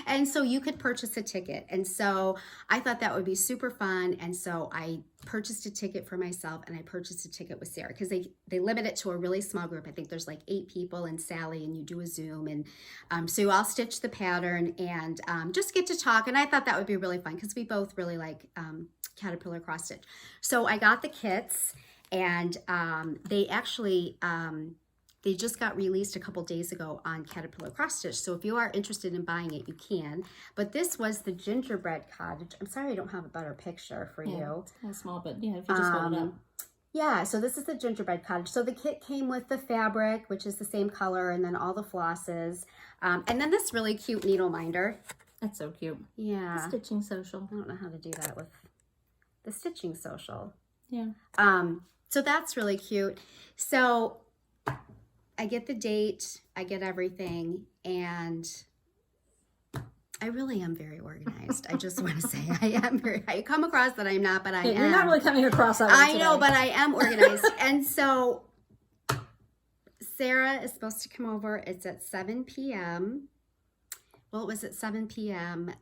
Speaker 2: And so you could purchase a ticket. And so I thought that would be super fun. And so I purchased a ticket for myself and I purchased a ticket with Sarah because they limit it to a really small group. I think there's like 8 people and Sally, and you do a Zoom. And so you all stitch the pattern and just get to talk. And I thought that would be really fun because we both really like caterpillar cross stitch. So I got the kits, and they actually... they just got released a couple days ago on Caterpillar Cross Stitch. So if you are interested in buying it, you can. But this was the gingerbread cottage. I'm sorry I don't have a better picture for you.
Speaker 1: It's kind of small, but yeah, if you just hold it up.
Speaker 2: Yeah, so this is the gingerbread cottage. So the kit came with the fabric, which is the same color, and then all the flosses. And then this really cute needle minder.
Speaker 1: That's so cute.
Speaker 2: Yeah.
Speaker 1: Stitching social.
Speaker 2: I don't know how to do that with the stitching social.
Speaker 1: Yeah.
Speaker 2: So that's really cute. So I get the date, I get everything, and I really am very organized. I just want to say I come across that I'm not, but I am.
Speaker 1: You're not really coming across that way
Speaker 2: I
Speaker 1: today.
Speaker 2: know, but I am organized. And so Sarah is supposed to come over. It's at 7 p.m. Well, it was at 7 p.m.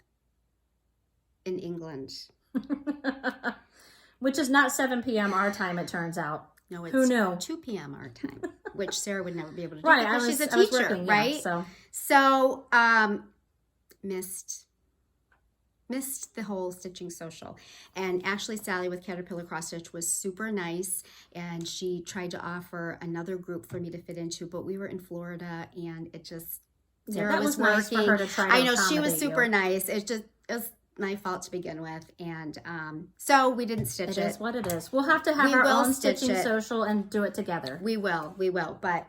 Speaker 2: in England.
Speaker 1: Which is not 7 p.m. our time, it turns out.
Speaker 2: No, it's
Speaker 1: Who knew?
Speaker 2: 2 p.m. our time, which Sarah would never be able to do
Speaker 1: Right,
Speaker 2: because she's a teacher,
Speaker 1: working,
Speaker 2: right?
Speaker 1: Yeah,
Speaker 2: So missed the whole stitching social. And actually Sally with Caterpillar Cross Stitch was super nice, and she tried to offer another group for me to fit into, but we were in Florida and it just Sarah was working.
Speaker 1: Nice for her to try to
Speaker 2: I know she was
Speaker 1: accommodate
Speaker 2: super
Speaker 1: you.
Speaker 2: nice. It was my fault to begin with, and so we didn't stitch it.
Speaker 1: It is what it is. We'll have to have
Speaker 2: We
Speaker 1: our
Speaker 2: will
Speaker 1: own
Speaker 2: stitch
Speaker 1: stitching
Speaker 2: it.
Speaker 1: social and do it together.
Speaker 2: We will, but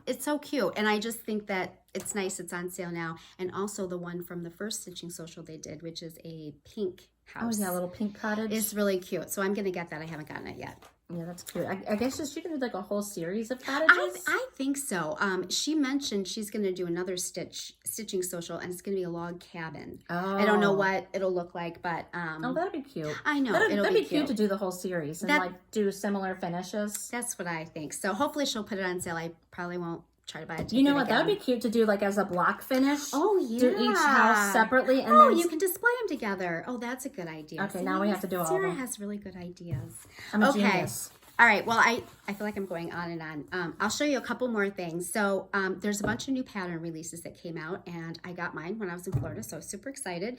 Speaker 2: it's so cute, and I just think that it's nice. It's on sale now, and also the one from the first stitching social they did, which is a pink house.
Speaker 1: Oh yeah, a little pink cottage.
Speaker 2: It's really cute, so I'm gonna get that. I haven't gotten it yet.
Speaker 1: Yeah, that's cute. I guess she can do like a whole series of cottages.
Speaker 2: I think so. She mentioned she's going to do another stitching social, and it's going to be a log cabin.
Speaker 1: Oh.
Speaker 2: I don't know what it'll look like, but
Speaker 1: oh, that'd be cute.
Speaker 2: I know
Speaker 1: That'd be cute to do the whole series and like do similar finishes.
Speaker 2: That's what I think. So hopefully she'll put it on sale. I probably won't try to buy a ticket.
Speaker 1: You know what?
Speaker 2: again.
Speaker 1: That would be cute to do like as a block finish.
Speaker 2: Oh yeah.
Speaker 1: Do each house separately, and
Speaker 2: then
Speaker 1: then
Speaker 2: you can display them together. Oh, that's a good idea.
Speaker 1: Okay, now we have to do all of
Speaker 2: Sarah
Speaker 1: them.
Speaker 2: has really good ideas.
Speaker 1: I'm a genius.
Speaker 2: All right, well, I feel like I'm going on and on. I'll show you a couple more things. So there's a bunch of new pattern releases that came out, and I got mine when I was in Florida, so I was super excited.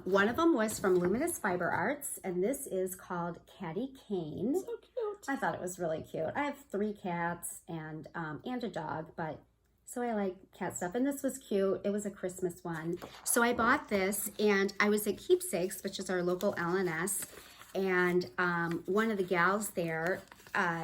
Speaker 2: One of them was from Luminous Fiber Arts, and this is called Catty Cane.
Speaker 1: So cute.
Speaker 2: I thought it was really cute. I have 3 cats and a dog, but so I like cat stuff, and this was cute. It was a Christmas one. So I bought this, and I was at Keepsakes, which is our local LNS, and one of the gals there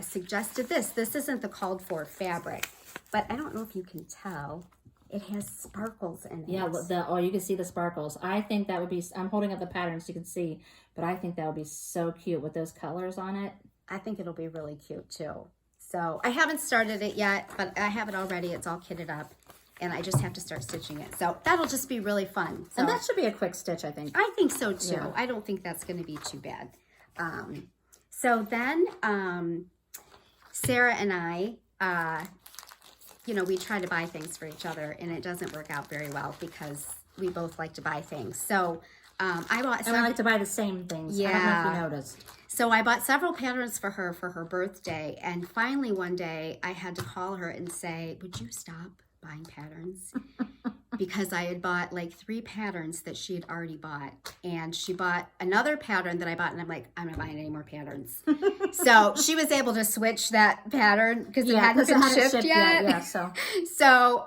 Speaker 2: suggested this. This isn't the called for fabric, but I don't know if you can tell. It has sparkles in it.
Speaker 1: Yeah, you can see the sparkles. I think that would be, I'm holding up the pattern so you can see, but I think that would be so cute with those colors on it.
Speaker 2: I think it'll be really cute too. So I haven't started it yet, but I have it already. It's all kitted up, and I just have to start stitching it. So that'll just be really fun. So
Speaker 1: And that should be a quick stitch, I think.
Speaker 2: I think so too.
Speaker 1: Yeah.
Speaker 2: I don't think that's going to be too bad. So then Sarah and I, we try to buy things for each other, and it doesn't work out very well because we both like to buy things. So I bought
Speaker 1: And I like to buy the same things. I don't know if you noticed.
Speaker 2: So I bought several patterns for her birthday, and finally one day I had to call her and say, would you stop buying patterns? Because I had bought like 3 patterns that she had already bought, and she bought another pattern that I bought, and I'm like, I'm not buying any more patterns. So she was able to switch that pattern because it hadn't been shipped yet.
Speaker 1: Yeah,
Speaker 2: So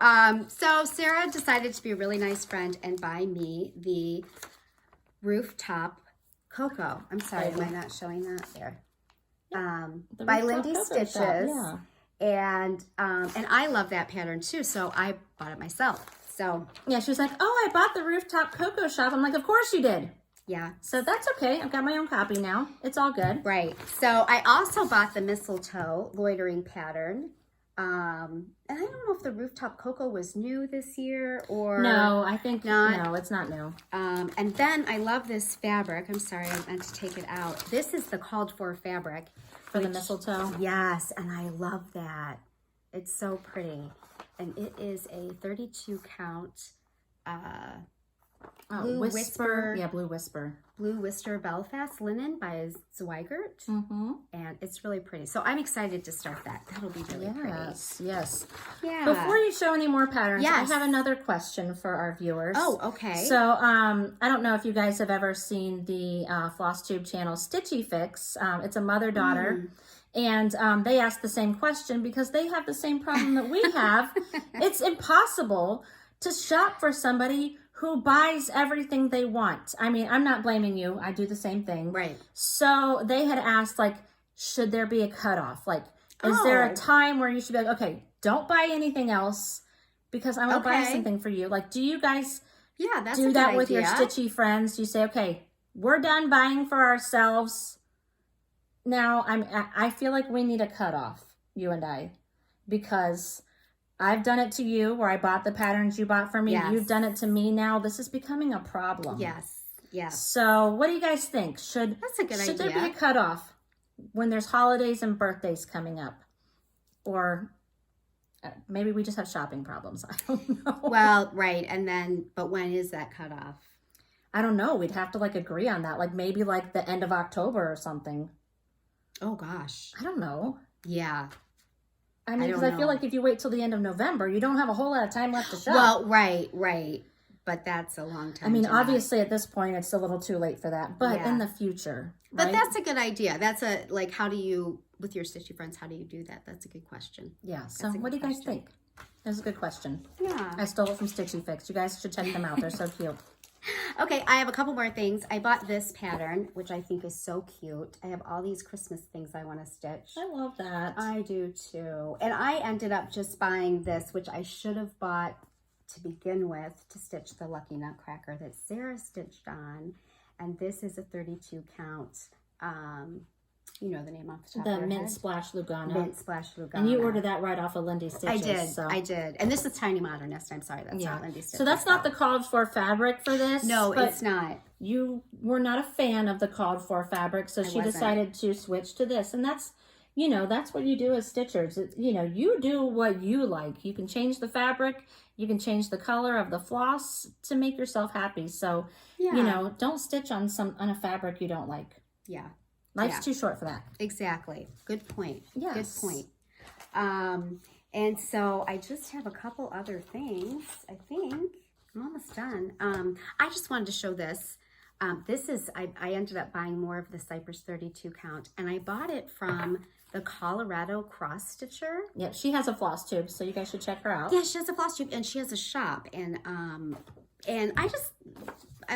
Speaker 2: Sarah decided to be a really nice friend and buy me the rooftop cocoa. I'm sorry, am I not showing that there? By Lindy Stitches.
Speaker 1: Yeah.
Speaker 2: And I love that pattern too, so I bought it myself. So
Speaker 1: yeah, she was like, oh, I bought the rooftop cocoa shop. I'm like, of course you did.
Speaker 2: yeah.
Speaker 1: So that's okay. I've got my own copy now. It's all good.
Speaker 2: Right. So I also bought the mistletoe loitering pattern. And I don't know if the rooftop cocoa was new this year or
Speaker 1: No, I think
Speaker 2: not.
Speaker 1: No, it's not new.
Speaker 2: And then I love this fabric. I'm sorry, I meant to take it out. This is the called for fabric
Speaker 1: For the mistletoe.
Speaker 2: Yes, and I love that. It's so pretty. And it is a 32 count Blue Whisper.
Speaker 1: Yeah, Blue Whisper.
Speaker 2: Blue Whisper Belfast linen by Zweigert. And it's really pretty. So I'm excited to start that. That'll be really pretty.
Speaker 1: Yes.
Speaker 2: Yeah.
Speaker 1: Before you show any more patterns,
Speaker 2: Yes.
Speaker 1: I have another question for our viewers.
Speaker 2: Oh, okay.
Speaker 1: So I don't know if you guys have ever seen the Flosstube channel Stitchy Fix. It's a mother-daughter. And they asked the same question because they have the same problem that we have. It's impossible to shop for somebody who buys everything they want. I mean, I'm not blaming you. I do the same thing.
Speaker 2: Right.
Speaker 1: So they had asked, like, should there be a cutoff? Like, is there a time where you should be like, okay, don't buy anything else because I want to buy something for you? Like, do you guys do that with your Stitchy friends? Do you say, okay, we're done buying for ourselves. Now, I feel like we need a cutoff, you and I, because I've done it to you where I bought the patterns you bought for me.
Speaker 2: Yes.
Speaker 1: You've done it to me now. This is becoming a problem.
Speaker 2: Yes.
Speaker 1: So what do you guys think?
Speaker 2: That's a good idea.
Speaker 1: Should there be a cutoff when there's holidays and birthdays coming up? Or maybe we just have shopping problems. I don't know.
Speaker 2: Well, right. And then, but when is that cutoff?
Speaker 1: I don't know. We'd have to like agree on that. Like maybe like the end of October or something.
Speaker 2: Oh, gosh.
Speaker 1: I don't know.
Speaker 2: Yeah.
Speaker 1: I mean, because I feel like if you wait till the end of November, you don't have a whole lot of time left to shop.
Speaker 2: Well, right. But that's a long time.
Speaker 1: I mean, obviously at this point, it's a little too late for that. But in the future,
Speaker 2: But that's a good idea. That's like, how do you, with your Stitchy friends, how do you do that? That's a good question.
Speaker 1: Yeah. So what do you guys think? That's a good question.
Speaker 2: Yeah.
Speaker 1: I stole it from Stitchy Fix. You guys should check them out. They're so cute.
Speaker 2: Okay, I have a couple more things. I bought this pattern, which I think is so cute. I have all these Christmas things I want to stitch.
Speaker 1: I love that.
Speaker 2: I do too. And I ended up just buying this, which I should have bought to begin with to stitch the Lucky Nutcracker that Sarah stitched on. And this is a 32 count. You know the name off the top of your
Speaker 1: Mint
Speaker 2: head?
Speaker 1: Splash Lugana.
Speaker 2: Mint Splash Lugana.
Speaker 1: And you ordered that right off of Lindy Stitches.
Speaker 2: I did. And this is Tiny Modernist. I'm sorry, that's not Lindy Stitches.
Speaker 1: So that's not the called for fabric for this?
Speaker 2: No, it's not.
Speaker 1: You were not a fan of the called for fabric, so she decided to switch to this. And that's, you know, that's what you do as stitchers. You do what you like. You can change the fabric. You can change the color of the floss to make yourself happy. So, don't stitch on a fabric you don't like.
Speaker 2: Yeah.
Speaker 1: Life's too short for that.
Speaker 2: Exactly. Good point.
Speaker 1: Yes.
Speaker 2: Good point. And so I just have a couple other things. I think I'm almost done. I just wanted to show this. This is, I ended up buying more of the Cypress 32 count, and I bought it from the Colorado Cross Stitcher.
Speaker 1: Yep, she has a floss tube, so you guys should check her out.
Speaker 2: Yeah, she has a floss tube, and she has a shop, and I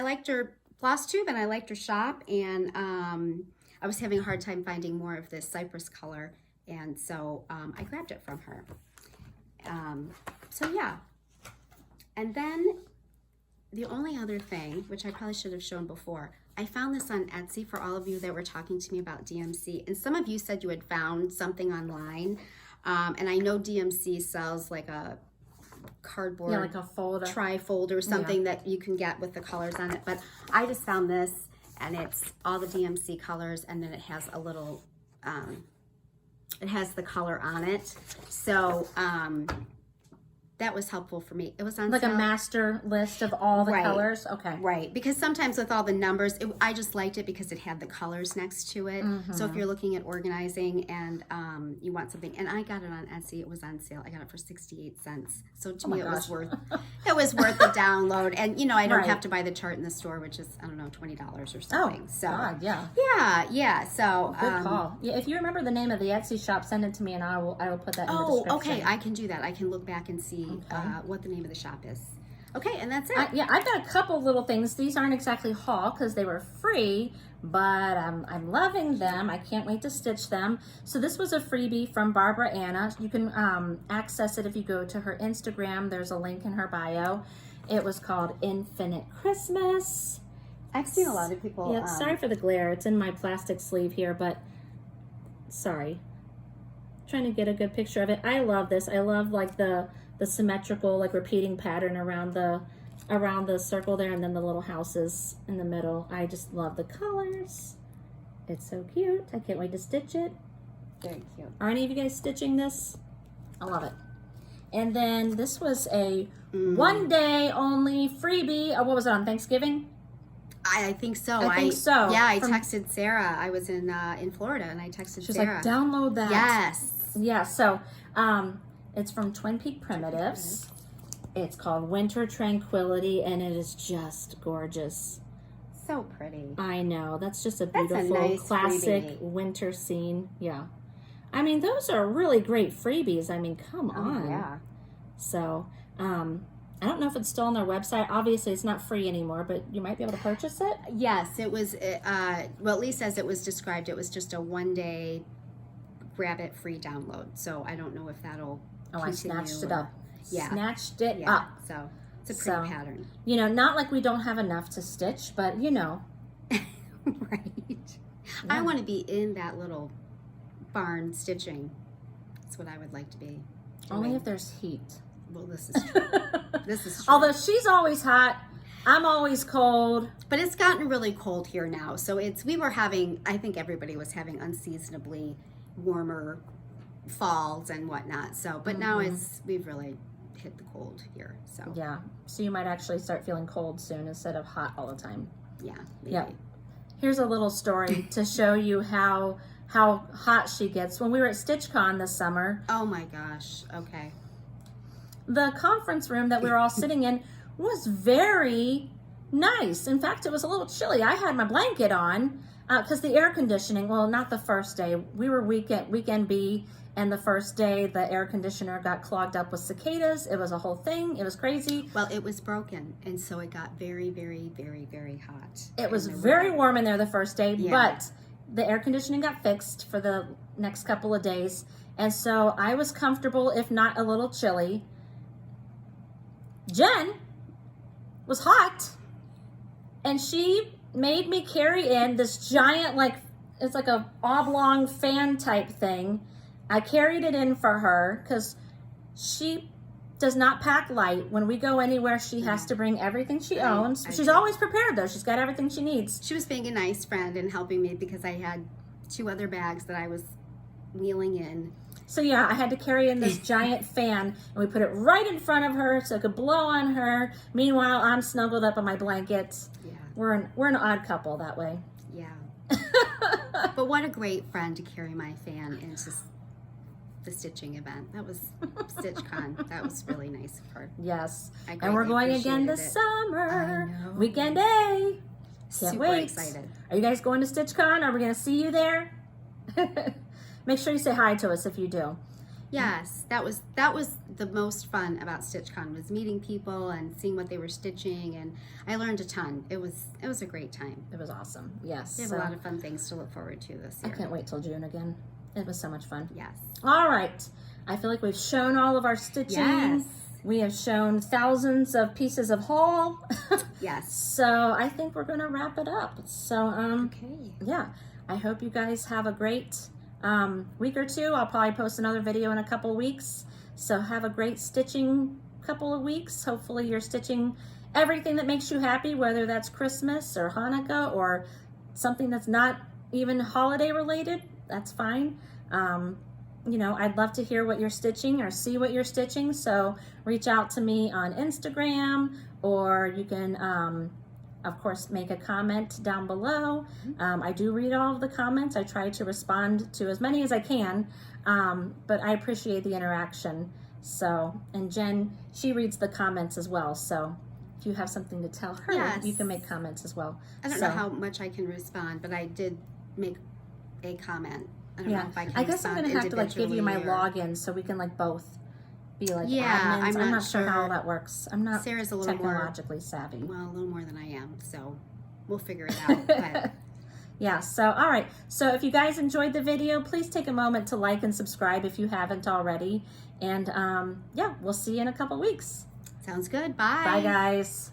Speaker 2: liked her floss tube, and I liked her shop, and I was having a hard time finding more of this cypress color, and so I grabbed it from her. So yeah, and then the only other thing, which I probably should have shown before, I found this on Etsy for all of you that were talking to me about DMC, and some of you said you had found something online, and I know DMC sells like a cardboard,
Speaker 1: like a folder,
Speaker 2: tri-fold or something that you can get with the colors on it, but I just found this, and it's all the DMC colors, and then it has a little, it has the color on it, so that was helpful for me. It was on
Speaker 1: like
Speaker 2: sale.
Speaker 1: A master list of all the colors. Okay.
Speaker 2: Right. Because sometimes with all the numbers, I just liked it because it had the colors next to it. So if you're looking at organizing and you want something, and I got it on Etsy, it was on sale. I got it for 68 cents. So to me, it was worth the download. And I don't have to buy the chart in the store, which is, I don't know, $20 or something.
Speaker 1: Oh,
Speaker 2: so
Speaker 1: God, yeah.
Speaker 2: Yeah. So
Speaker 1: good call. Yeah, if you remember the name of the Etsy shop, send it to me, and I will put that in the description.
Speaker 2: Okay. I can do that. I can look back and see what the name of the shop is. Okay, and that's it.
Speaker 1: I've got a couple little things. These aren't exactly haul because they were free, but I'm loving them. I can't wait to stitch them. So this was a freebie from Barbara Anna. You can access it if you go to her Instagram. There's a link in her bio. It was called Infinite Christmas.
Speaker 2: I've seen a lot of people.
Speaker 1: Yeah, sorry for the glare. It's in my plastic sleeve here, but sorry. Trying to get a good picture of it. I love this. I love like the symmetrical, like repeating pattern around the circle there, and then the little houses in the middle. I just love the colors. It's so cute. I can't wait to stitch it.
Speaker 2: Very cute.
Speaker 1: Are any of you guys stitching this? I love it. And then this was a one day only freebie. What was it, on Thanksgiving?
Speaker 2: I think so.
Speaker 1: I think so.
Speaker 2: Yeah, I texted Sarah. I was in Florida, and I texted
Speaker 1: She's
Speaker 2: Sarah.
Speaker 1: like, download that.
Speaker 2: Yes.
Speaker 1: Yeah, so it's from Twin Peak Primitives. It's called Winter Tranquility, and it is just gorgeous.
Speaker 2: So pretty.
Speaker 1: I know. That's just a beautiful,
Speaker 2: nice
Speaker 1: classic
Speaker 2: freebie.
Speaker 1: winter scene. Yeah. I mean, those are really great freebies. I mean, come on.
Speaker 2: Yeah.
Speaker 1: So, I don't know if it's still on their website. Obviously, it's not free anymore, but you might be able to purchase it.
Speaker 2: Yes, it was, well, at least as it was described, it was just a one-day grab-it free download. So I don't know if that'll
Speaker 1: I
Speaker 2: continue
Speaker 1: snatched it
Speaker 2: or-
Speaker 1: up.
Speaker 2: Yeah.
Speaker 1: Snatched it
Speaker 2: Yeah,
Speaker 1: up.
Speaker 2: so it's a pretty
Speaker 1: So,
Speaker 2: pattern.
Speaker 1: You know, not like we don't have enough to stitch, but you know.
Speaker 2: Right. I want to be in that little barn stitching. That's what I would like to be.
Speaker 1: Only
Speaker 2: doing.
Speaker 1: if there's heat.
Speaker 2: Well, this is true. This is true.
Speaker 1: Although she's always hot, I'm always cold.
Speaker 2: But it's gotten really cold here now. So we were having, I think everybody was having unseasonably warmer falls and whatnot. So, but now we've really hit the cold here. So,
Speaker 1: Yeah. So you might actually start feeling cold soon instead of hot all the time.
Speaker 2: yeah. Maybe.
Speaker 1: Yeah. Here's a little story to show you how hot she gets. When we were at StitchCon this summer,
Speaker 2: Oh my gosh. Okay.
Speaker 1: the conference room that we were all sitting in was very nice. In fact, it was a little chilly. I had my blanket on because the air conditioning, well, not the first day. We were weekend B, and the first day the air conditioner got clogged up with cicadas. It was a whole thing. It was crazy.
Speaker 2: Well, it was broken, and so it got very, very, very, very hot.
Speaker 1: It was
Speaker 2: And there
Speaker 1: very
Speaker 2: were-
Speaker 1: warm in there the first day,
Speaker 2: Yeah.
Speaker 1: but the air conditioning got fixed for the next couple of days. And so I was comfortable, if not a little chilly. Jen was hot, and she made me carry in this giant, like, it's like a oblong fan type thing. I carried it in for her because she does not pack light. When we go anywhere, she has to bring everything she owns.
Speaker 2: I
Speaker 1: She's
Speaker 2: do.
Speaker 1: always prepared, though. She's got everything she needs.
Speaker 2: She was being a nice friend and helping me because I had 2 other bags that I was wheeling in.
Speaker 1: So yeah, I had to carry in this giant fan, and we put it right in front of her so it could blow on her. Meanwhile, I'm snuggled up in my blankets.
Speaker 2: Yeah.
Speaker 1: We're an odd couple that way.
Speaker 2: Yeah. But what a great friend to carry my fan into the stitching event. That was StitchCon. That was really nice of her.
Speaker 1: Yes,
Speaker 2: I
Speaker 1: and we're
Speaker 2: greatly
Speaker 1: going again
Speaker 2: appreciated
Speaker 1: this
Speaker 2: it.
Speaker 1: summer.
Speaker 2: I know.
Speaker 1: Weekend day. Can't
Speaker 2: Super
Speaker 1: wait.
Speaker 2: excited.
Speaker 1: Are you guys going to StitchCon? Are we going to see you there? Make sure you say hi to us if you do.
Speaker 2: Yes, that was the most fun about StitchCon, was meeting people and seeing what they were stitching, and I learned a ton. It was a great time.
Speaker 1: It was awesome. Yes.
Speaker 2: We have a lot of fun things to look forward to this
Speaker 1: I
Speaker 2: year.
Speaker 1: can't wait till June again. It was so much fun.
Speaker 2: Yes.
Speaker 1: All right. I feel like we've shown all of our stitching.
Speaker 2: Yes.
Speaker 1: We have shown thousands of pieces of haul.
Speaker 2: Yes.
Speaker 1: So I think we're going to wrap it up. So,
Speaker 2: Okay.
Speaker 1: yeah, I hope you guys have a great week or two. I'll probably post another video in a couple weeks. So have a great stitching couple of weeks. Hopefully you're stitching everything that makes you happy, whether that's Christmas or Hanukkah or something that's not even holiday related. That's fine. You know, I'd love to hear what you're stitching or see what you're stitching. So reach out to me on Instagram, or you can, of course, make a comment down below. I do read all of the comments. I try to respond to as many as I can, but I appreciate the interaction. So, and Jen, she reads the comments as well. So if you have something to tell her,
Speaker 2: Yes.
Speaker 1: you can make comments as well.
Speaker 2: I don't know how much I can respond, but I did make a comment. I don't know if I can
Speaker 1: I guess I'm
Speaker 2: respond
Speaker 1: gonna have to like give you my
Speaker 2: individually or-
Speaker 1: login so we can like both be like
Speaker 2: Yeah,
Speaker 1: admins.
Speaker 2: I'm
Speaker 1: I'm
Speaker 2: not
Speaker 1: not sure how
Speaker 2: sure.
Speaker 1: that works. I'm not
Speaker 2: Sarah's a little more,
Speaker 1: technologically savvy.
Speaker 2: well, a little more than I am, so we'll figure it out. But
Speaker 1: Yeah, so all right. So if you guys enjoyed the video, please take a moment to like and subscribe if you haven't already. And yeah, we'll see you in a couple weeks.
Speaker 2: sounds good. Bye.
Speaker 1: Bye guys.